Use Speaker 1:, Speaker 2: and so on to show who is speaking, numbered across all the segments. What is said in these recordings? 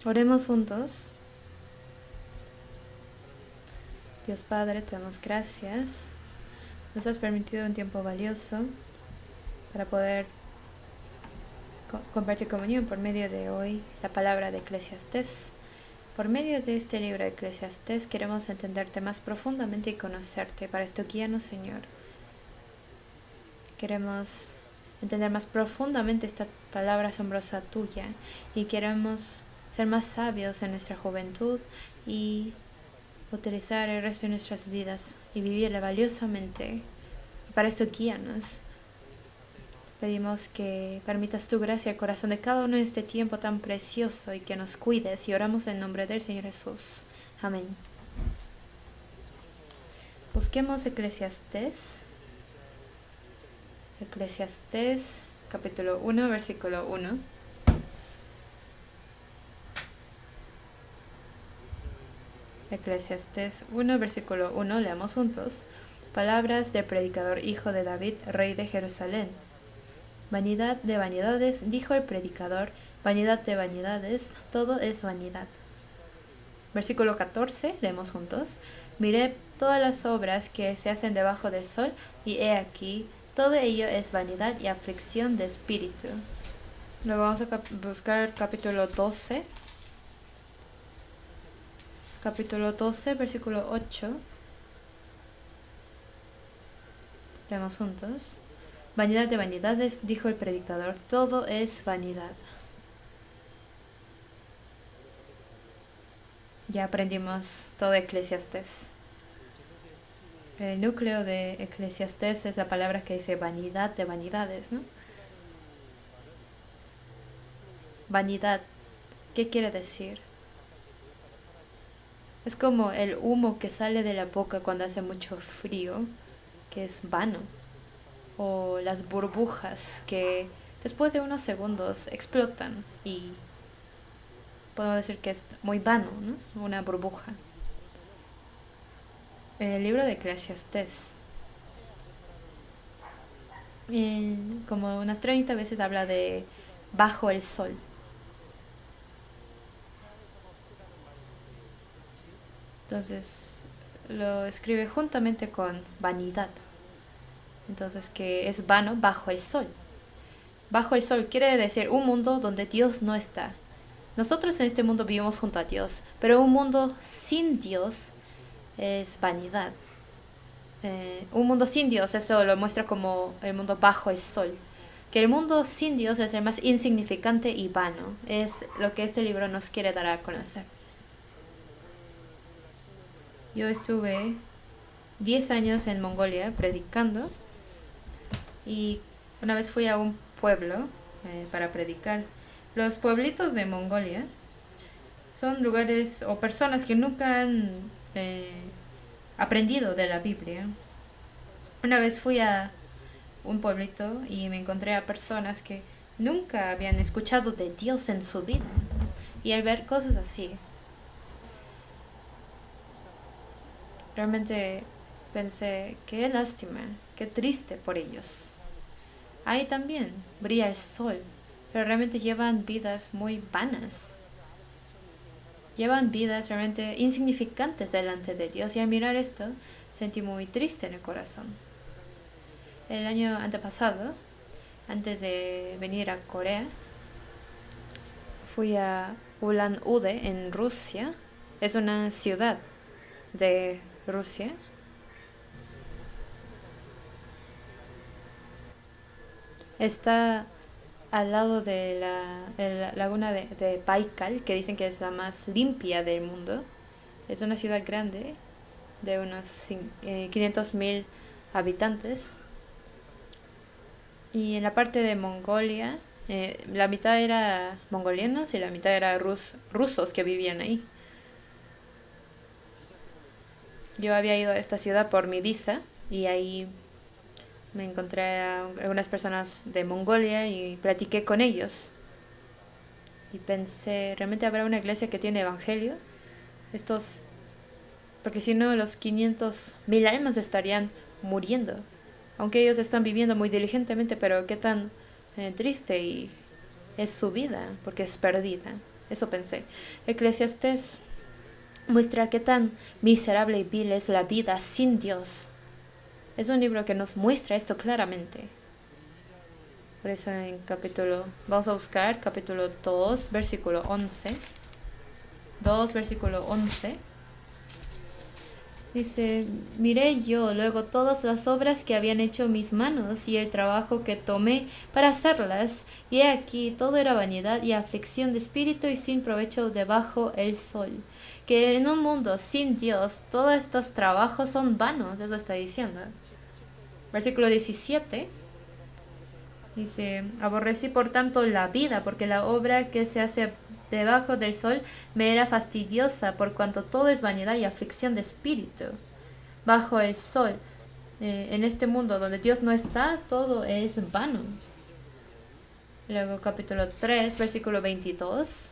Speaker 1: Oremos juntos. Dios Padre, te damos gracias. Nos has permitido un tiempo valioso para poder compartir comunión por medio de hoy la palabra de Eclesiastés. Por medio de este libro de Eclesiastés queremos entenderte más profundamente y conocerte. Para esto guíanos, Señor. Queremos entender más profundamente esta palabra asombrosa tuya y queremos ser más sabios en nuestra juventud y utilizar el resto de nuestras vidas y vivirla valiosamente. Y para esto guíanos. Pedimos que permitas tu gracia al corazón de cada uno en este tiempo tan precioso y que nos cuides, y oramos en nombre del Señor Jesús. Amén. Busquemos Eclesiastés. Eclesiastés, capítulo 1, versículo 1. Eclesiastés 1, versículo 1, leamos juntos. Palabras del predicador hijo de David, rey de Jerusalén. Vanidad de vanidades, dijo el predicador, vanidad de vanidades, todo es vanidad. Versículo 14, leemos juntos. Miré todas las obras que se hacen debajo del sol, y he aquí, todo ello es vanidad y aflicción de espíritu. Luego vamos a buscar capítulo 12. Capítulo 12, versículo 8. Leemos juntos. Vanidad de vanidades, dijo el predicador, todo es vanidad. Ya aprendimos todo Eclesiastés. El núcleo de Eclesiastés es la palabra que dice vanidad de vanidades, ¿no? Vanidad, ¿qué quiere decir? Es como el humo que sale de la boca cuando hace mucho frío, que es vano. O las burbujas que después de unos segundos explotan y podemos decir que es muy vano, ¿no? Una burbuja. El libro de Eclesiastés, como unas 30 veces habla de bajo el sol. Entonces lo escribe juntamente con vanidad. Entonces, que es vano bajo el sol. Bajo el sol quiere decir un mundo donde Dios no está. Nosotros en este mundo vivimos junto a Dios, pero un mundo sin Dios es vanidad. Un mundo sin Dios, eso lo muestra como el mundo bajo el sol. Que el mundo sin Dios es el más insignificante y vano. Es lo que este libro nos quiere dar a conocer. Yo estuve 10 años en Mongolia predicando. Y una vez fui a un pueblo para predicar. Los pueblitos de Mongolia son lugares o personas que nunca han aprendido de la Biblia. Una vez fui a un pueblito y me encontré a personas que nunca habían escuchado de Dios en su vida. Y al ver cosas así, realmente pensé, qué lástima, qué triste por ellos. Ahí también brilla el sol, pero realmente llevan vidas muy vanas. Llevan vidas realmente insignificantes delante de Dios, y al mirar esto sentí muy triste en el corazón. El año antepasado, antes de venir a Corea, fui a Ulan-Ude en Rusia. Es una ciudad de Rusia. Está al lado de la laguna de Baikal, que dicen que es la más limpia del mundo. Es una ciudad grande de unos 500.000 habitantes. Y en la parte de Mongolia, la mitad era mongolianos y la mitad era rusos que vivían ahí. Yo había ido a esta ciudad por mi visa y ahí me encontré a algunas personas de Mongolia y platiqué con ellos. Y pensé, ¿realmente habrá una iglesia que tiene evangelio? Porque si no, los 500.000 almas estarían muriendo. Aunque ellos están viviendo muy diligentemente, pero qué tan triste y es su vida, porque es perdida. Eso pensé. Eclesiastés muestra qué tan miserable y vil es la vida sin Dios. Es un libro que nos muestra esto claramente. Por eso vamos a buscar capítulo 2, versículo 11. 2, versículo 11. Dice, miré yo luego todas las obras que habían hecho mis manos y el trabajo que tomé para hacerlas, y he aquí todo era vanidad y aflicción de espíritu y sin provecho debajo el sol. Que en un mundo sin Dios todos estos trabajos son vanos, eso está diciendo. Versículo 17. Dice, aborrecí por tanto la vida, porque la obra que se hace debajo del sol me era fastidiosa, por cuanto todo es vanidad y aflicción de espíritu. Bajo el sol, en este mundo donde Dios no está, todo es vano. Luego capítulo 3, versículo 22.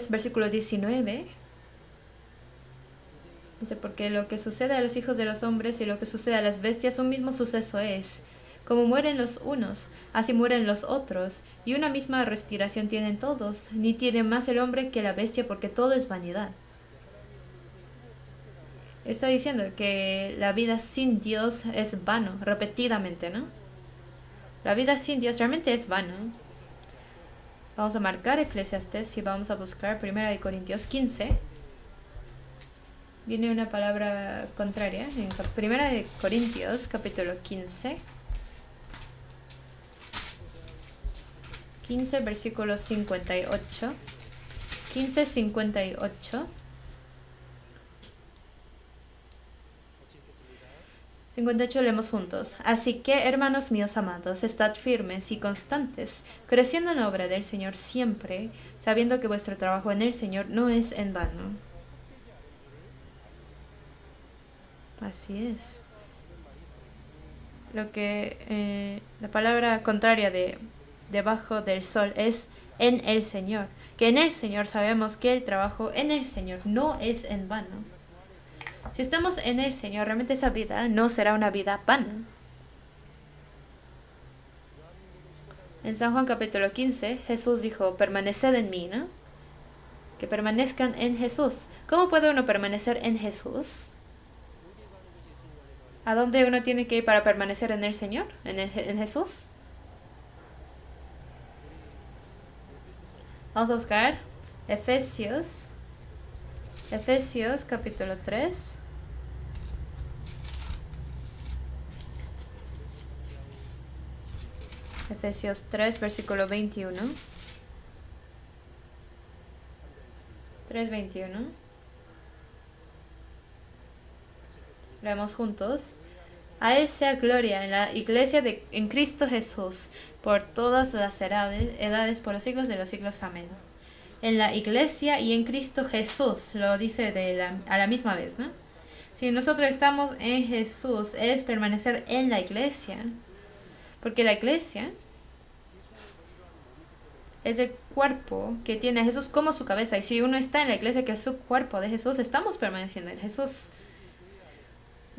Speaker 1: Versículo 19. Dice, porque lo que sucede a los hijos de los hombres y lo que sucede a las bestias, un mismo suceso es. Como mueren los unos, así mueren los otros, y una misma respiración tienen todos, ni tiene más el hombre que la bestia, porque todo es vanidad. Está diciendo que la vida sin Dios es vano, repetidamente, ¿no? La vida sin Dios realmente es vana. Vamos a marcar Eclesiastés y vamos a buscar 1 Corintios 15. Viene una palabra contraria en 1 Corintios capítulo 15. 15 versículo 58. 15, 58. 58 leemos juntos. Así que, hermanos míos amados, estad firmes y constantes, creciendo en la obra del Señor siempre, sabiendo que vuestro trabajo en el Señor no es en vano. Así es. Lo que la palabra contraria de debajo del sol es en el Señor. Que en el Señor sabemos que el trabajo en el Señor no es en vano. Si estamos en el Señor, realmente esa vida no será una vida vana. En San Juan capítulo 15, Jesús dijo, permaneced en mí, ¿no? Que permanezcan en Jesús. ¿Cómo puede uno permanecer en Jesús? ¿A dónde uno tiene que ir para permanecer en el Señor? ¿En Jesús? Vamos a buscar Efesios capítulo 3. Efesios 3, versículo 21. 3:21. Leemos juntos. A Él sea gloria en la iglesia en Cristo Jesús, por todas las edades, por los siglos de los siglos. Amén. En la iglesia y en Cristo Jesús, lo dice a la misma vez, ¿no? Si nosotros estamos en Jesús, es permanecer en la iglesia. Porque la iglesia es el cuerpo que tiene a Jesús como su cabeza. Y si uno está en la iglesia, que es su cuerpo de Jesús, estamos permaneciendo en Jesús.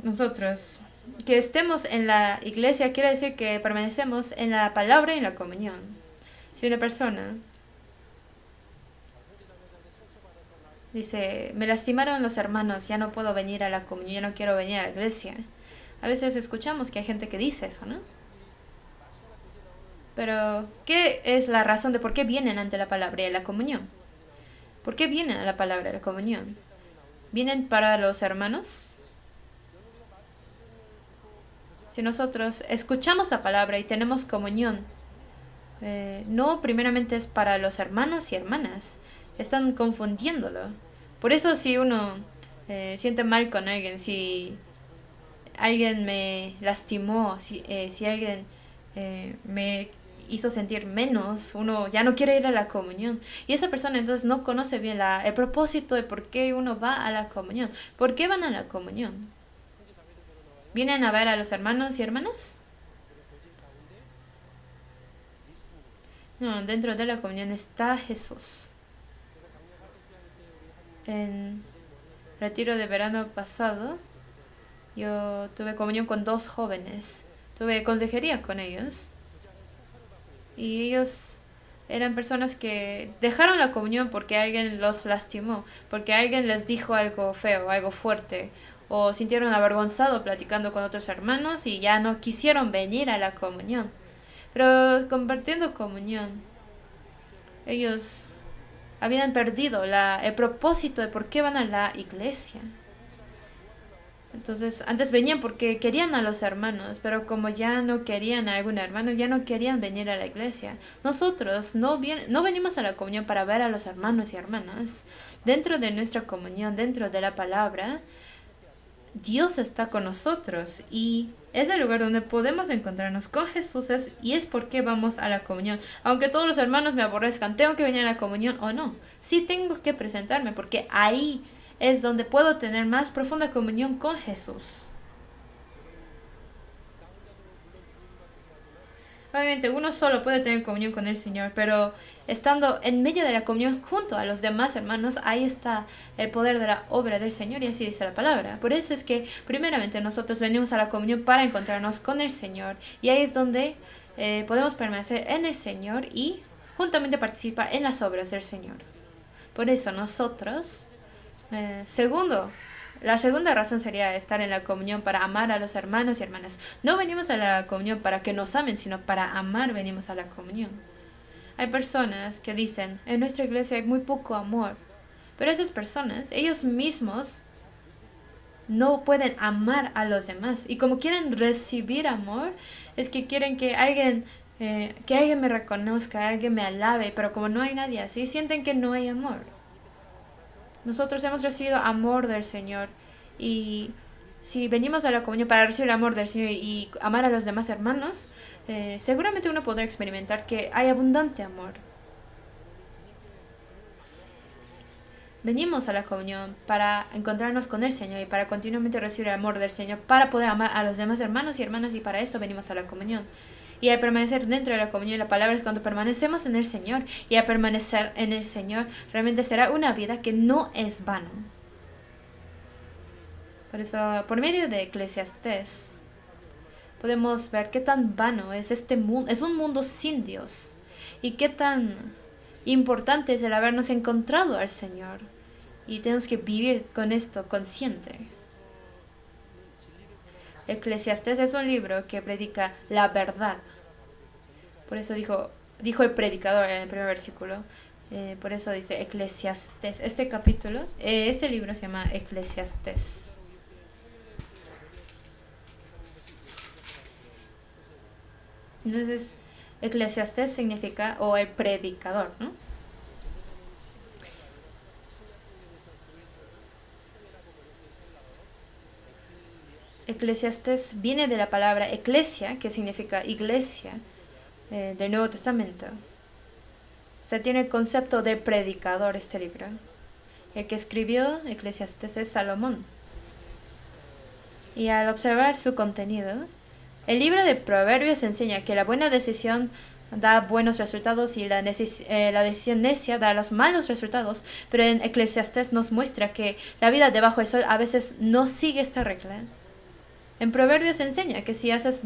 Speaker 1: Nosotros, que estemos en la iglesia, quiere decir que permanecemos en la palabra y en la comunión. Si una persona dice, me lastimaron los hermanos, ya no puedo venir a la comunión, ya no quiero venir a la iglesia. A veces escuchamos que hay gente que dice eso, ¿no? Pero, ¿qué es la razón de por qué vienen ante la palabra y la comunión? ¿Por qué vienen a la palabra y la comunión? ¿Vienen para los hermanos? Si nosotros escuchamos la palabra y tenemos comunión, no primeramente es para los hermanos y hermanas. Están confundiéndolo. Por eso si uno siente mal con alguien, si alguien me lastimó, si alguien me hizo sentir menos, uno ya no quiere ir a la comunión. Y esa persona entonces no conoce bien el propósito de por qué uno va a la comunión. ¿Por qué van a la comunión? ¿Vienen a ver a los hermanos y hermanas? No, dentro de la comunión está Jesús. En retiro de verano pasado, yo tuve comunión con 2 jóvenes. tuve consejería con ellos y ellos eran personas que dejaron la comunión porque alguien los lastimó, porque alguien les dijo algo feo, algo fuerte, o sintieron avergonzado platicando con otros hermanos y ya no quisieron venir a la comunión. Pero compartiendo comunión, ellos habían perdido el propósito de por qué van a la iglesia. Entonces, antes venían porque querían a los hermanos, pero como ya no querían a algún hermano, ya no querían venir a la iglesia. Nosotros no venimos a la comunión para ver a los hermanos y hermanas. Dentro de nuestra comunión, dentro de la palabra, Dios está con nosotros y es el lugar donde podemos encontrarnos con Jesús y es porque vamos a la comunión. Aunque todos los hermanos me aborrezcan, ¿tengo que venir a la comunión o no? Sí tengo que presentarme porque ahí es donde puedo tener más profunda comunión con Jesús. Obviamente uno solo puede tener comunión con el Señor, pero estando en medio de la comunión junto a los demás hermanos, ahí está el poder de la obra del Señor y así dice la palabra. Por eso es que primeramente nosotros venimos a la comunión para encontrarnos con el Señor y ahí es donde podemos permanecer en el Señor y juntamente participar en las obras del Señor. Por eso nosotros, la segunda razón sería estar en la comunión para amar a los hermanos y hermanas. No venimos a la comunión para que nos amen, sino para amar venimos a la comunión. Hay personas que dicen, en nuestra iglesia hay muy poco amor. Pero esas personas, ellos mismos, no pueden amar a los demás. Y como quieren recibir amor, es que quieren que alguien me reconozca, alguien me alabe. Pero como no hay nadie así, sienten que no hay amor. Nosotros hemos recibido amor del Señor y si venimos a la comunión para recibir el amor del Señor y amar a los demás hermanos, seguramente uno podrá experimentar que hay abundante amor. Venimos a la comunión para encontrarnos con el Señor y para continuamente recibir el amor del Señor, para poder amar a los demás hermanos y hermanas y para eso venimos a la comunión. Y al permanecer dentro de la comunión, la palabra es cuando permanecemos en el Señor. Y al permanecer en el Señor, realmente será una vida que no es vana. Por eso, por medio de Eclesiastés, podemos ver qué tan vano es este mundo. Es un mundo sin Dios. Y qué tan importante es el habernos encontrado al Señor. Y tenemos que vivir con esto consciente. Eclesiastés es un libro que predica la verdad. Por eso dijo el predicador en el primer versículo. Por eso dice Eclesiastés. Este capítulo, este libro se llama Eclesiastés. Entonces, Eclesiastés significa, o el predicador, ¿no? Eclesiastés viene de la palabra eclesia, que significa iglesia, del Nuevo Testamento. O sea, tiene el concepto de predicador este libro. El que escribió Eclesiastés es Salomón. Y al observar su contenido, el libro de Proverbios enseña que la buena decisión da buenos resultados y la decisión necia da los malos resultados, pero en Eclesiastés nos muestra que la vida debajo del sol a veces no sigue esta regla. En Proverbios enseña que si haces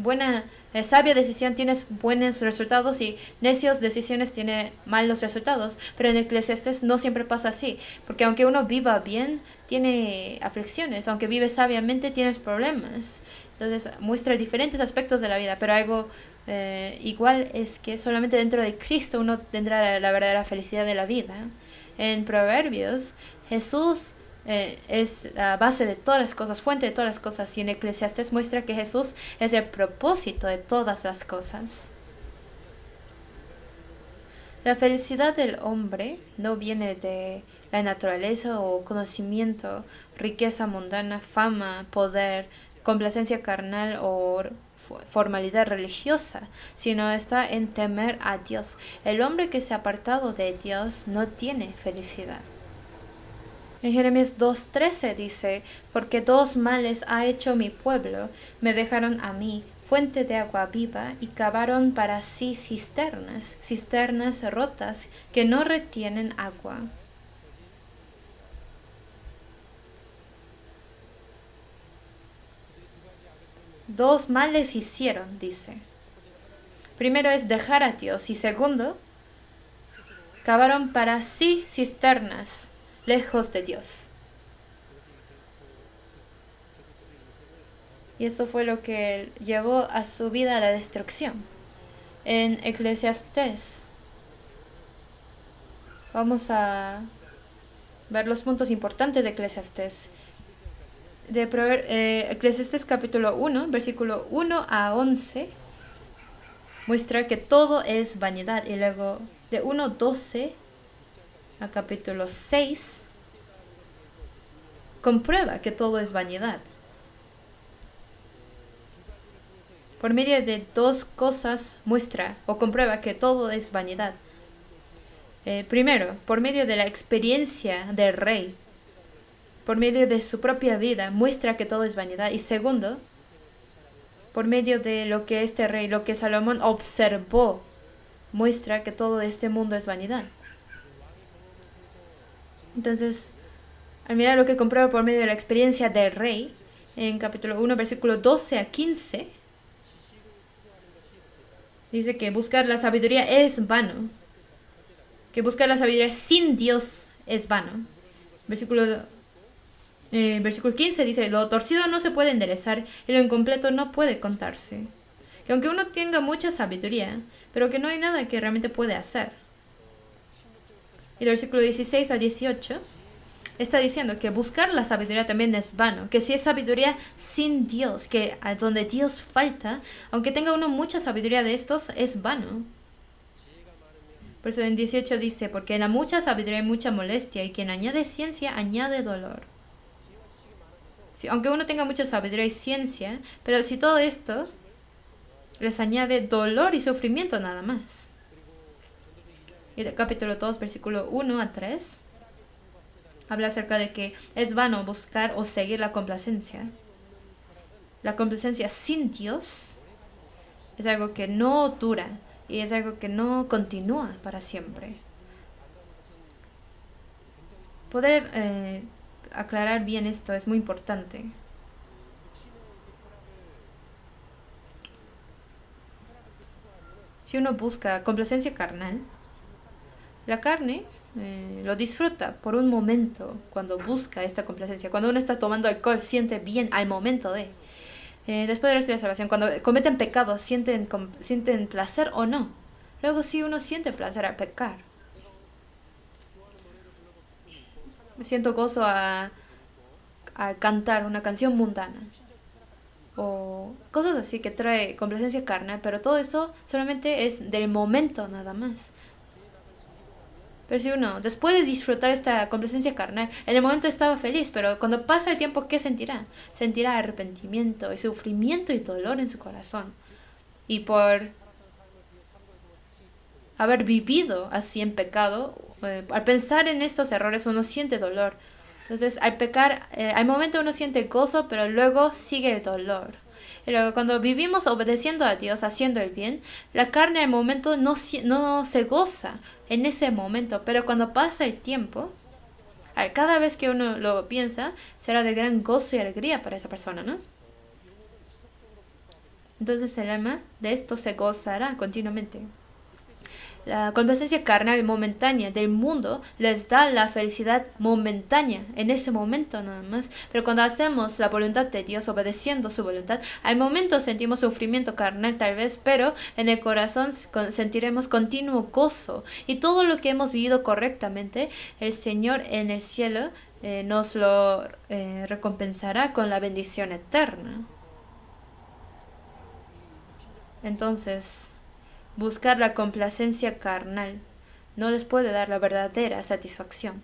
Speaker 1: sabia decisión tienes buenos resultados y necios decisiones tiene malos resultados. Pero en Eclesiastés no siempre pasa así, porque aunque uno viva bien, tiene aflicciones. Aunque vive sabiamente, tienes problemas. Entonces muestra diferentes aspectos de la vida, pero algo igual es que solamente dentro de Cristo uno tendrá la verdadera felicidad de la vida. En Proverbios, Jesús es la base de todas las cosas, fuente de todas las cosas, y en Eclesiastés muestra que Jesús es el propósito de todas las cosas. La felicidad del hombre no viene de la naturaleza o conocimiento, riqueza mundana, fama, poder, complacencia carnal o formalidad religiosa, sino está en temer a Dios. El hombre que se ha apartado de Dios no tiene felicidad. En Jeremías 2:13 dice, porque dos males ha hecho mi pueblo, me dejaron a mí fuente de agua viva y cavaron para sí cisternas rotas que no retienen agua. dos males hicieron, dice. Primero es dejar a Dios y segundo, cavaron para sí cisternas lejos de Dios. Y eso fue lo que llevó a su vida a la destrucción. En Eclesiastés vamos a ver los puntos importantes de Eclesiastés. Eclesiastés capítulo 1, versículo 1 a 11, muestra que todo es vanidad. Y luego de 1:12 a capítulo 6, comprueba que todo es vanidad. Por medio de dos cosas muestra o comprueba que todo es vanidad. Primero, por medio de la experiencia del rey, por medio de su propia vida, muestra que todo es vanidad. Y segundo, por medio de lo que este rey, lo que Salomón observó, muestra que todo este mundo es vanidad. Entonces, al mirar lo que comprueba por medio de la experiencia del rey, en capítulo 1, versículo 12 a 15, dice que buscar la sabiduría es vano. Que buscar la sabiduría sin Dios es vano. Versículo 15 dice, lo torcido no se puede enderezar y lo incompleto no puede contarse. Que aunque uno tenga mucha sabiduría, pero que no hay nada que realmente puede hacer. Y el versículo 16 a 18 está diciendo que buscar la sabiduría también es vano. Que si es sabiduría sin Dios, que donde Dios falta, aunque tenga uno mucha sabiduría de estos, es vano. Por eso en 18 dice, porque en la mucha sabiduría hay mucha molestia, y quien añade ciencia añade dolor. Sí, aunque uno tenga mucha sabiduría y ciencia, pero si todo esto les añade dolor y sufrimiento nada más. Y el capítulo 2, versículo 1 a 3, habla acerca de que es vano buscar o seguir la complacencia. La complacencia sin Dios es algo que no dura y es algo que no continúa para siempre. Poder aclarar bien esto es muy importante. Si uno busca complacencia carnal, la carne lo disfruta por un momento cuando busca esta complacencia. Cuando uno está tomando alcohol, siente bien al momento de. Después de recibir la salvación, cuando cometen pecados, sienten placer o no. Luego sí uno siente placer al pecar. Siento gozo a cantar una canción mundana. O cosas así que trae complacencia carnal, pero todo esto solamente es del momento nada más. Pero si uno, después de disfrutar esta complacencia carnal, en el momento estaba feliz, pero cuando pasa el tiempo, ¿qué sentirá? Sentirá arrepentimiento y sufrimiento y dolor en su corazón. Y por haber vivido así en pecado, al pensar en estos errores uno siente dolor. Entonces al pecar, al momento uno siente gozo, pero luego sigue el dolor. Y luego cuando vivimos obedeciendo a Dios, haciendo el bien, la carne al momento no se goza en ese momento, pero cuando pasa el tiempo, cada vez que uno lo piensa, será de gran gozo y alegría para esa persona, ¿no? Entonces el alma de esto se gozará continuamente. La complacencia carnal momentánea del mundo les da la felicidad momentánea en ese momento nada más. Pero cuando hacemos la voluntad de Dios, obedeciendo su voluntad, al momento sentimos sufrimiento carnal tal vez, pero en el corazón sentiremos continuo gozo. Y todo lo que hemos vivido correctamente, el Señor en el cielo nos lo recompensará con la bendición eterna. Entonces, buscar la complacencia carnal no les puede dar la verdadera satisfacción.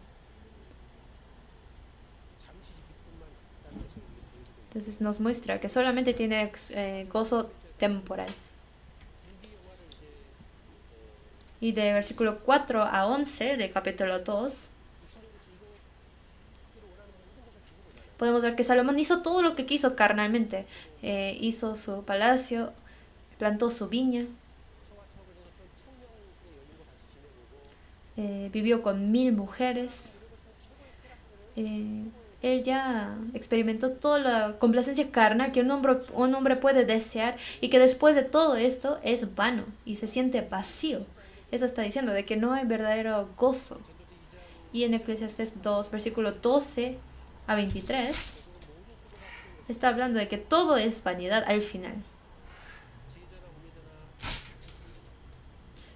Speaker 1: Entonces nos muestra que solamente tiene gozo temporal. Y de versículo 4 a 11 de capítulo 2, podemos ver que Salomón hizo todo lo que quiso carnalmente. Hizo su palacio, plantó su viña, vivió con 1000 mujeres, Él ya experimentó toda la complacencia carnal que un hombre puede desear y que después de todo esto es vano y se siente vacío. Eso está diciendo de que no hay verdadero gozo. Y en Eclesiastés 2, versículo 12 a 23, está hablando de que todo es vanidad al final.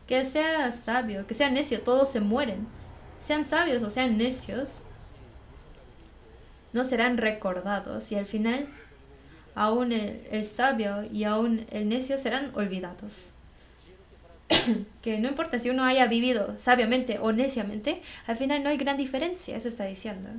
Speaker 1: Que sea sabio, que sea necio, todos se mueren. Sean sabios o sean necios, no serán recordados y al final aún el sabio y aún el necio serán olvidados. Que no importa si uno haya vivido sabiamente o neciamente, al final no hay gran diferencia, eso está diciendo.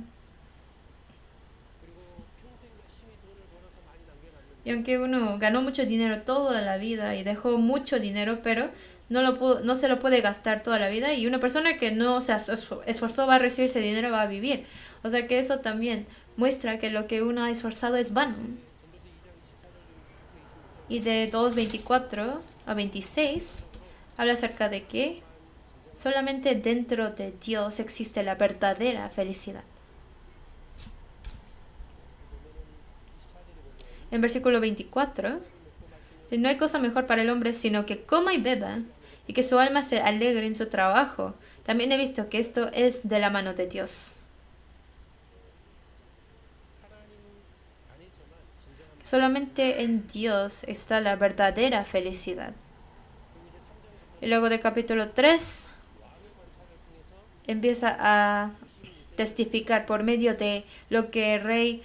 Speaker 1: Y aunque uno ganó mucho dinero toda la vida y dejó mucho dinero, pero no se lo puede gastar toda la vida, y una persona que no se esforzó va a recibir ese dinero, va a vivir. O sea que eso también muestra que lo que uno ha esforzado es vano. Y de 2:24 a 26 habla acerca de que solamente dentro de Dios existe la verdadera felicidad. En versículo 24, no hay cosa mejor para el hombre sino que coma y beba y que su alma se alegre en su trabajo. También he visto que esto es de la mano de Dios. Solamente en Dios está la verdadera felicidad. Y luego de capítulo 3 empieza a testificar por medio de lo que el rey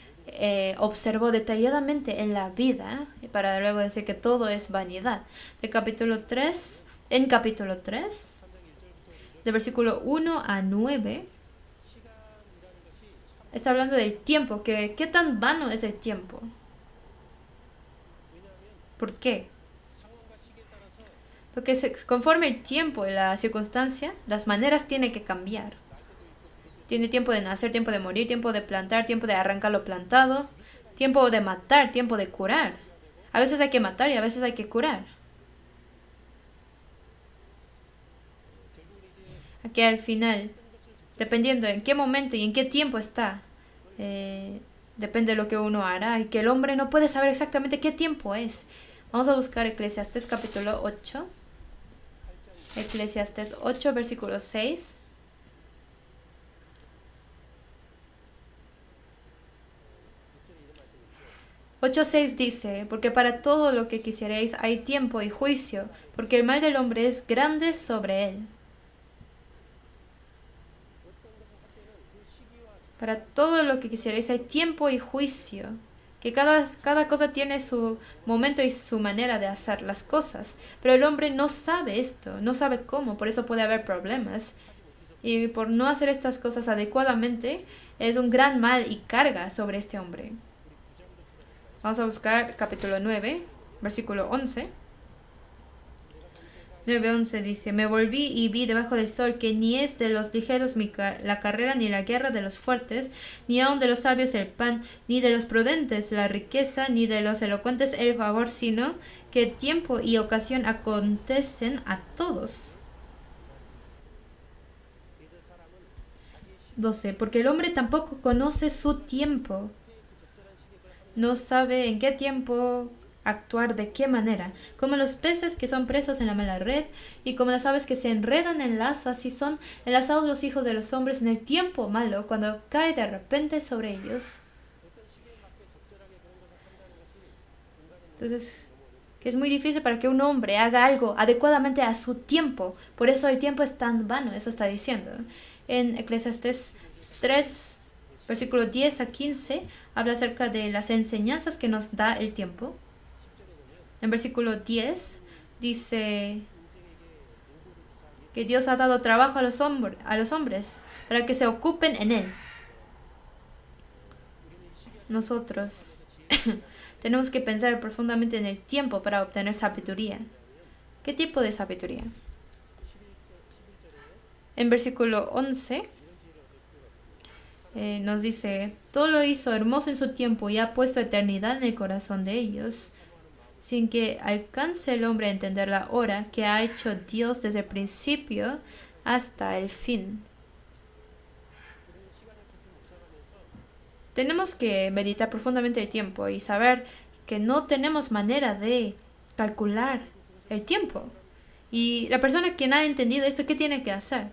Speaker 1: observó detalladamente en la vida, para luego decir que todo es vanidad. En capítulo 3, de versículo 1 a 9, está hablando del tiempo, que qué tan vano es el tiempo. ¿Por qué? Porque conforme el tiempo y la circunstancia, las maneras tienen que cambiar. Tiene tiempo de nacer, tiempo de morir, tiempo de plantar, tiempo de arrancar lo plantado, tiempo de matar, tiempo de curar. A veces hay que matar y a veces hay que curar. Aquí al final, dependiendo en qué momento y en qué tiempo está, depende de lo que uno hará, y que el hombre no puede saber exactamente qué tiempo es. Vamos a buscar Eclesiastés capítulo 8. Eclesiastés 8, versículo 6. (8:6) dice: porque para todo lo que quisierais hay tiempo y juicio, porque el mal del hombre es grande sobre él. Para todo lo que quisierais hay tiempo y juicio. Que cada cosa tiene su momento y su manera de hacer las cosas. Pero el hombre no sabe esto, no sabe cómo, por eso puede haber problemas. Y por no hacer estas cosas adecuadamente, es un gran mal y carga sobre este hombre. Vamos a buscar capítulo 9, versículo 11. 9:11 dice: me volví y vi debajo del sol que ni es de los ligeros la carrera, ni la guerra de los fuertes, ni aun de los sabios el pan, ni de los prudentes la riqueza, ni de los elocuentes el favor, sino que tiempo y ocasión acontecen a todos. 12. Porque el hombre tampoco conoce su tiempo. No sabe en qué tiempo actuar, de qué manera. Como los peces que son presos en la mala red, y como las aves que se enredan en lazo, así son enlazados los hijos de los hombres en el tiempo malo, cuando cae de repente sobre ellos. Entonces, que es muy difícil para que un hombre haga algo adecuadamente a su tiempo. Por eso el tiempo es tan vano, eso está diciendo. En Eclesiastés 3, versículo 10 a 15, habla acerca de las enseñanzas que nos da el tiempo. En versículo 10 dice que Dios ha dado trabajo a los hombres para que se ocupen en él. Nosotros tenemos que pensar profundamente en el tiempo para obtener sabiduría. ¿Qué tipo de sabiduría? En versículo 11 nos dice: todo lo hizo hermoso en su tiempo y ha puesto eternidad en el corazón de ellos, sin que alcance el hombre a entender la hora que ha hecho Dios desde el principio hasta el fin. tenemos que meditar profundamente el tiempo y saber que no tenemos manera de calcular el tiempo. Y la persona que ha entendido esto, ¿qué tiene que hacer?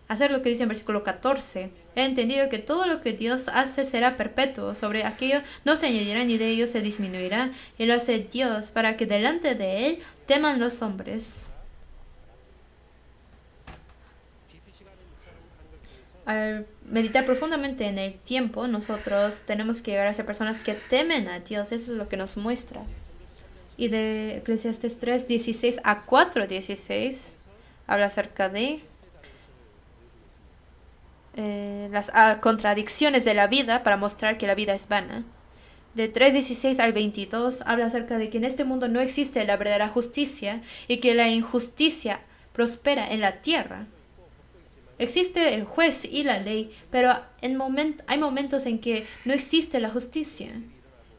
Speaker 1: Hacer lo que dice en versículo 14. He entendido que todo lo que Dios hace será perpetuo. Sobre aquello no se añadirá ni de ello se disminuirá. Y lo hace Dios para que delante de Él teman los hombres. Al meditar profundamente en el tiempo, nosotros tenemos que llegar a ser personas que temen a Dios. Eso es lo que nos muestra. Y de Eclesiastes 3, 16 a 4, 16, habla acerca de las contradicciones de la vida para mostrar que la vida es vana. De 3:16 al 22 habla acerca de que en este mundo no existe la verdadera justicia y que la injusticia prospera en la tierra. Existe el juez y la ley, pero hay momentos en que no existe la justicia.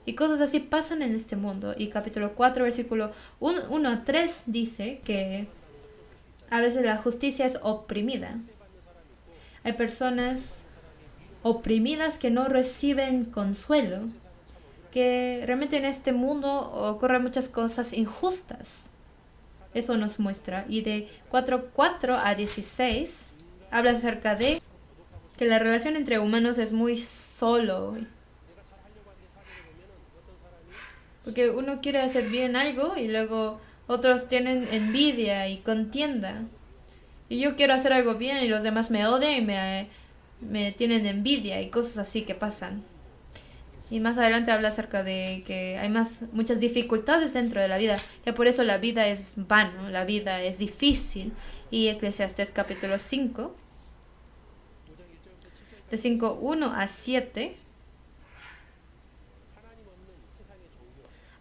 Speaker 1: Y cosas así pasan en este mundo. Y capítulo 4, versículo 1 a 3 dice que a veces la justicia es oprimida. Hay personas oprimidas que no reciben consuelo. Que realmente en este mundo ocurren muchas cosas injustas. Eso nos muestra. Y de 4:4 a 16 habla acerca de que la relación entre humanos es muy solo. Porque uno quiere hacer bien algo y luego otros tienen envidia y contienda. Y yo quiero hacer algo bien y los demás me odian y me tienen envidia y cosas así que pasan. Y más adelante habla acerca de que hay muchas dificultades dentro de la vida. Ya por eso la vida es vana, la vida es difícil. Y Eclesiastés capítulo 5, de 5:1 a 7,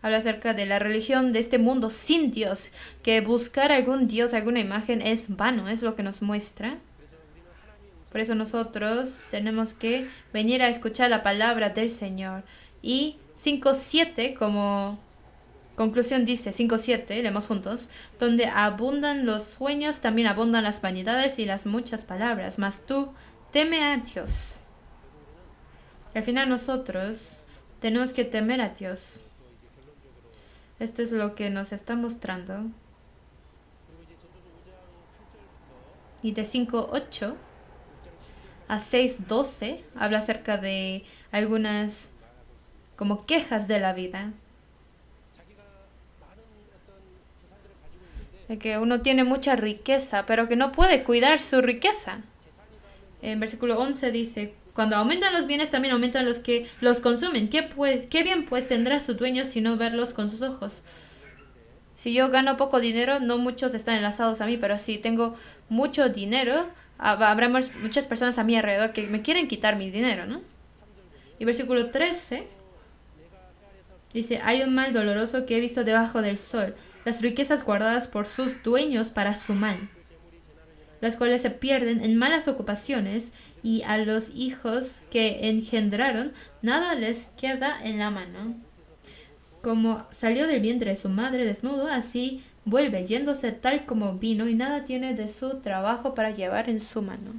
Speaker 1: habla acerca de la religión de este mundo sin Dios. Que buscar algún Dios, alguna imagen es vano, es lo que nos muestra. Por eso nosotros tenemos que venir a escuchar la palabra del Señor. Y 5:7 como conclusión dice, 5:7, leemos juntos, donde abundan los sueños, también abundan las vanidades y las muchas palabras, mas tú teme a Dios. Al final nosotros tenemos que temer a Dios. Esto es lo que nos está mostrando. Y de 5:8 a 6:12 habla acerca de algunas como quejas de la vida. De que uno tiene mucha riqueza, pero que no puede cuidar su riqueza. En versículo 11 dice, cuando aumentan los bienes, también aumentan los que los consumen. ¿Qué bien pues tendrá su dueño si no verlos con sus ojos? Si yo gano poco dinero, no muchos están enlazados a mí, pero si tengo mucho dinero, habrá muchas personas a mi alrededor que me quieren quitar mi dinero, ¿no? Y versículo 13 dice, hay un mal doloroso que he visto debajo del sol, las riquezas guardadas por sus dueños para su mal, las cuales se pierden en malas ocupaciones, y a los hijos que engendraron nada les queda en la mano. Como salió del vientre de su madre desnudo, así vuelve yéndose tal como vino, y nada tiene de su trabajo para llevar en su mano.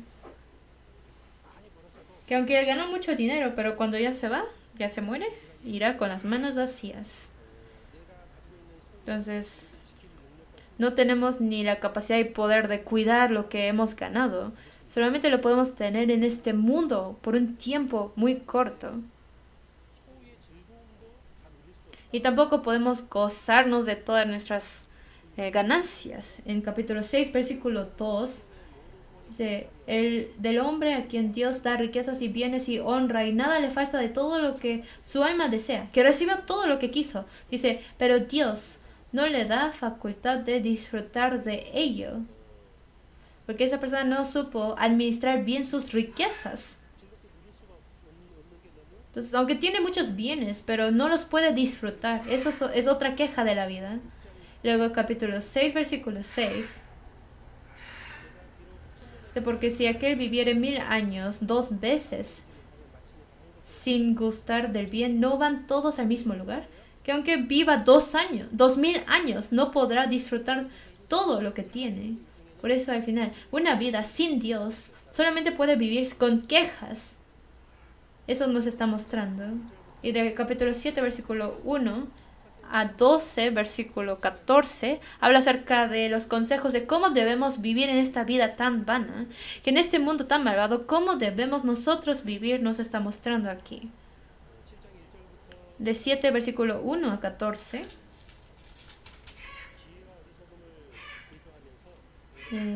Speaker 1: Que aunque él ganó mucho dinero, pero cuando ya se va, ya se muere, irá con las manos vacías. Entonces, no tenemos ni la capacidad y poder de cuidar lo que hemos ganado. Solamente lo podemos tener en este mundo por un tiempo muy corto. Y tampoco podemos gozarnos de todas nuestras ganancias. En capítulo 6, versículo 2, dice, del hombre a quien Dios da riquezas y bienes y honra, y nada le falta de todo lo que su alma desea, que reciba todo lo que quiso. Dice, pero Dios no le da facultad de disfrutar de ello, porque esa persona no supo administrar bien sus riquezas. Entonces, aunque tiene muchos bienes, pero no los puede disfrutar. Eso es otra queja de la vida. Luego capítulo 6, versículo 6. Porque si aquel viviere 1000 años 2 veces sin gustar del bien, ¿no van todos al mismo lugar? Que aunque viva 2000 años, no podrá disfrutar todo lo que tiene. Por eso al final, una vida sin Dios solamente puede vivir con quejas. Eso nos está mostrando. Y del capítulo 7, versículo 1 a 12, versículo 14, habla acerca de los consejos de cómo debemos vivir en esta vida tan vana, que en este mundo tan malvado, cómo debemos nosotros vivir, nos está mostrando aquí. De 7, versículo 1 a 14.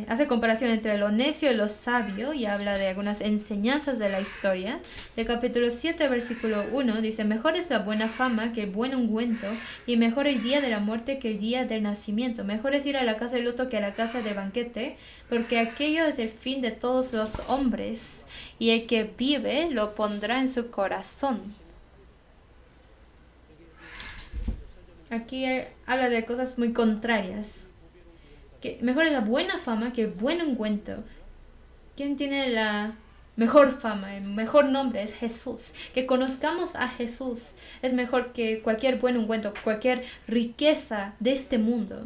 Speaker 1: Hace comparación entre lo necio y lo sabio y habla de algunas enseñanzas de la historia. De capítulo 7, versículo 1 dice: mejor es la buena fama que el buen ungüento, y mejor el día de la muerte que el día del nacimiento. Mejor es ir a la casa de luto que a la casa de banquete, porque aquello es el fin de todos los hombres, y el que vive lo pondrá en su corazón. Aquí habla de cosas muy contrarias. Que mejor es la buena fama que el buen ungüento. ¿Quién tiene la mejor fama? El mejor nombre es Jesús. Que conozcamos a Jesús es mejor que cualquier buen ungüento, cualquier riqueza de este mundo.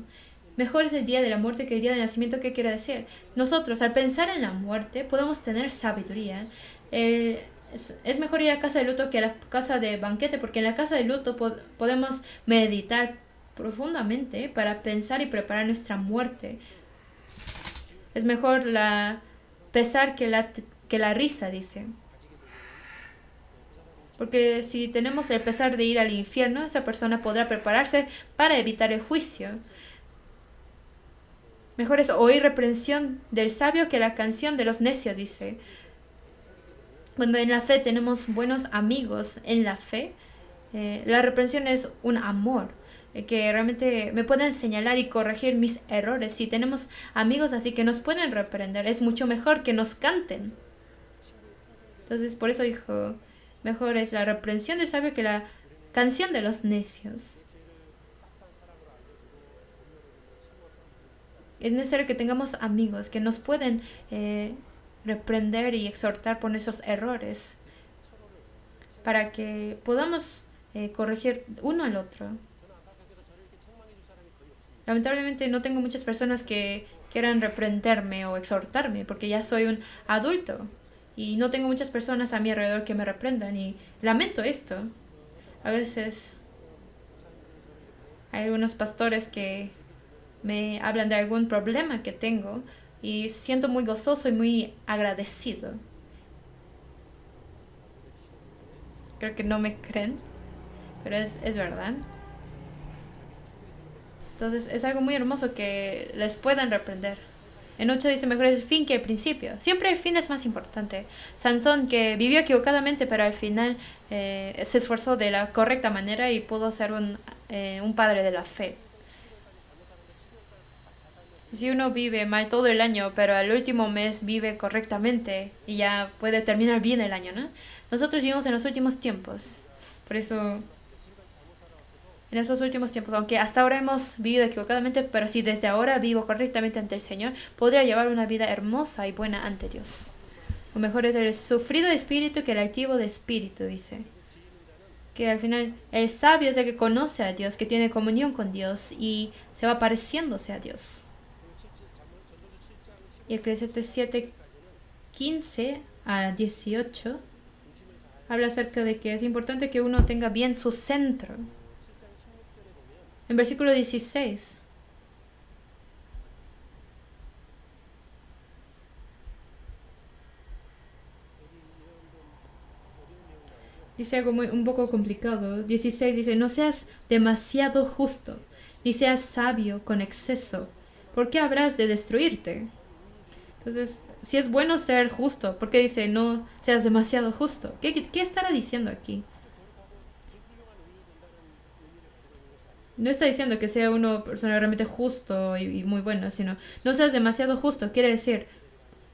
Speaker 1: Mejor es el día de la muerte que el día del nacimiento. ¿Qué quiere decir? Nosotros, al pensar en la muerte, podemos tener sabiduría. Es mejor ir a la casa de luto que a la casa de banquete, porque en la casa de luto podemos meditar profundamente para pensar y preparar nuestra muerte. Es mejor pesar que la risa, dice. Porque si tenemos el pesar de ir al infierno, esa persona podrá prepararse para evitar el juicio. Mejor es oír reprensión del sabio que la canción de los necios, dice. Cuando en la fe tenemos buenos amigos en la fe, la reprensión es un amor que realmente me pueden señalar y corregir mis errores. Si tenemos amigos así que nos pueden reprender, es mucho mejor que nos canten. Entonces por eso dijo, mejor es la reprensión del sabio que la canción de los necios. Es necesario que tengamos amigos que nos pueden reprender y exhortar por nuestros errores, para que podamos corregir uno al otro. Lamentablemente no tengo muchas personas que quieran reprenderme o exhortarme, porque ya soy un adulto y no tengo muchas personas a mi alrededor que me reprendan, y lamento esto. A veces hay algunos pastores que me hablan de algún problema que tengo y siento muy gozoso y muy agradecido. Creo que no me creen, pero es verdad. Entonces es algo muy hermoso que les puedan reprender. En 8 dice, mejor es el fin que el principio. Siempre el fin es más importante. Sansón, que vivió equivocadamente, pero al final se esforzó de la correcta manera y pudo ser un padre de la fe. Si uno vive mal todo el año, pero al último mes vive correctamente y ya puede terminar bien el año, ¿no? Nosotros vivimos en los últimos tiempos. Por eso, en esos últimos tiempos, aunque hasta ahora hemos vivido equivocadamente, pero si desde ahora vivo correctamente ante el Señor, podría llevar una vida hermosa y buena ante Dios. O mejor es el sufrido de espíritu que el activo de espíritu, dice. Que al final el sabio es el que conoce a Dios, que tiene comunión con Dios y se va pareciéndose a Dios. Y Eclesiastés 7, 15 a 18 habla acerca de que es importante que uno tenga bien su centro. En versículo 16 dice algo un poco complicado. 16 dice, no seas demasiado justo, ni seas sabio con exceso, ¿por qué habrás de destruirte? Entonces, si es bueno ser justo, ¿por qué dice no seas demasiado justo? ¿Qué estará diciendo aquí? No está diciendo que sea una persona realmente justo y muy bueno, sino no seas demasiado justo. Quiere decir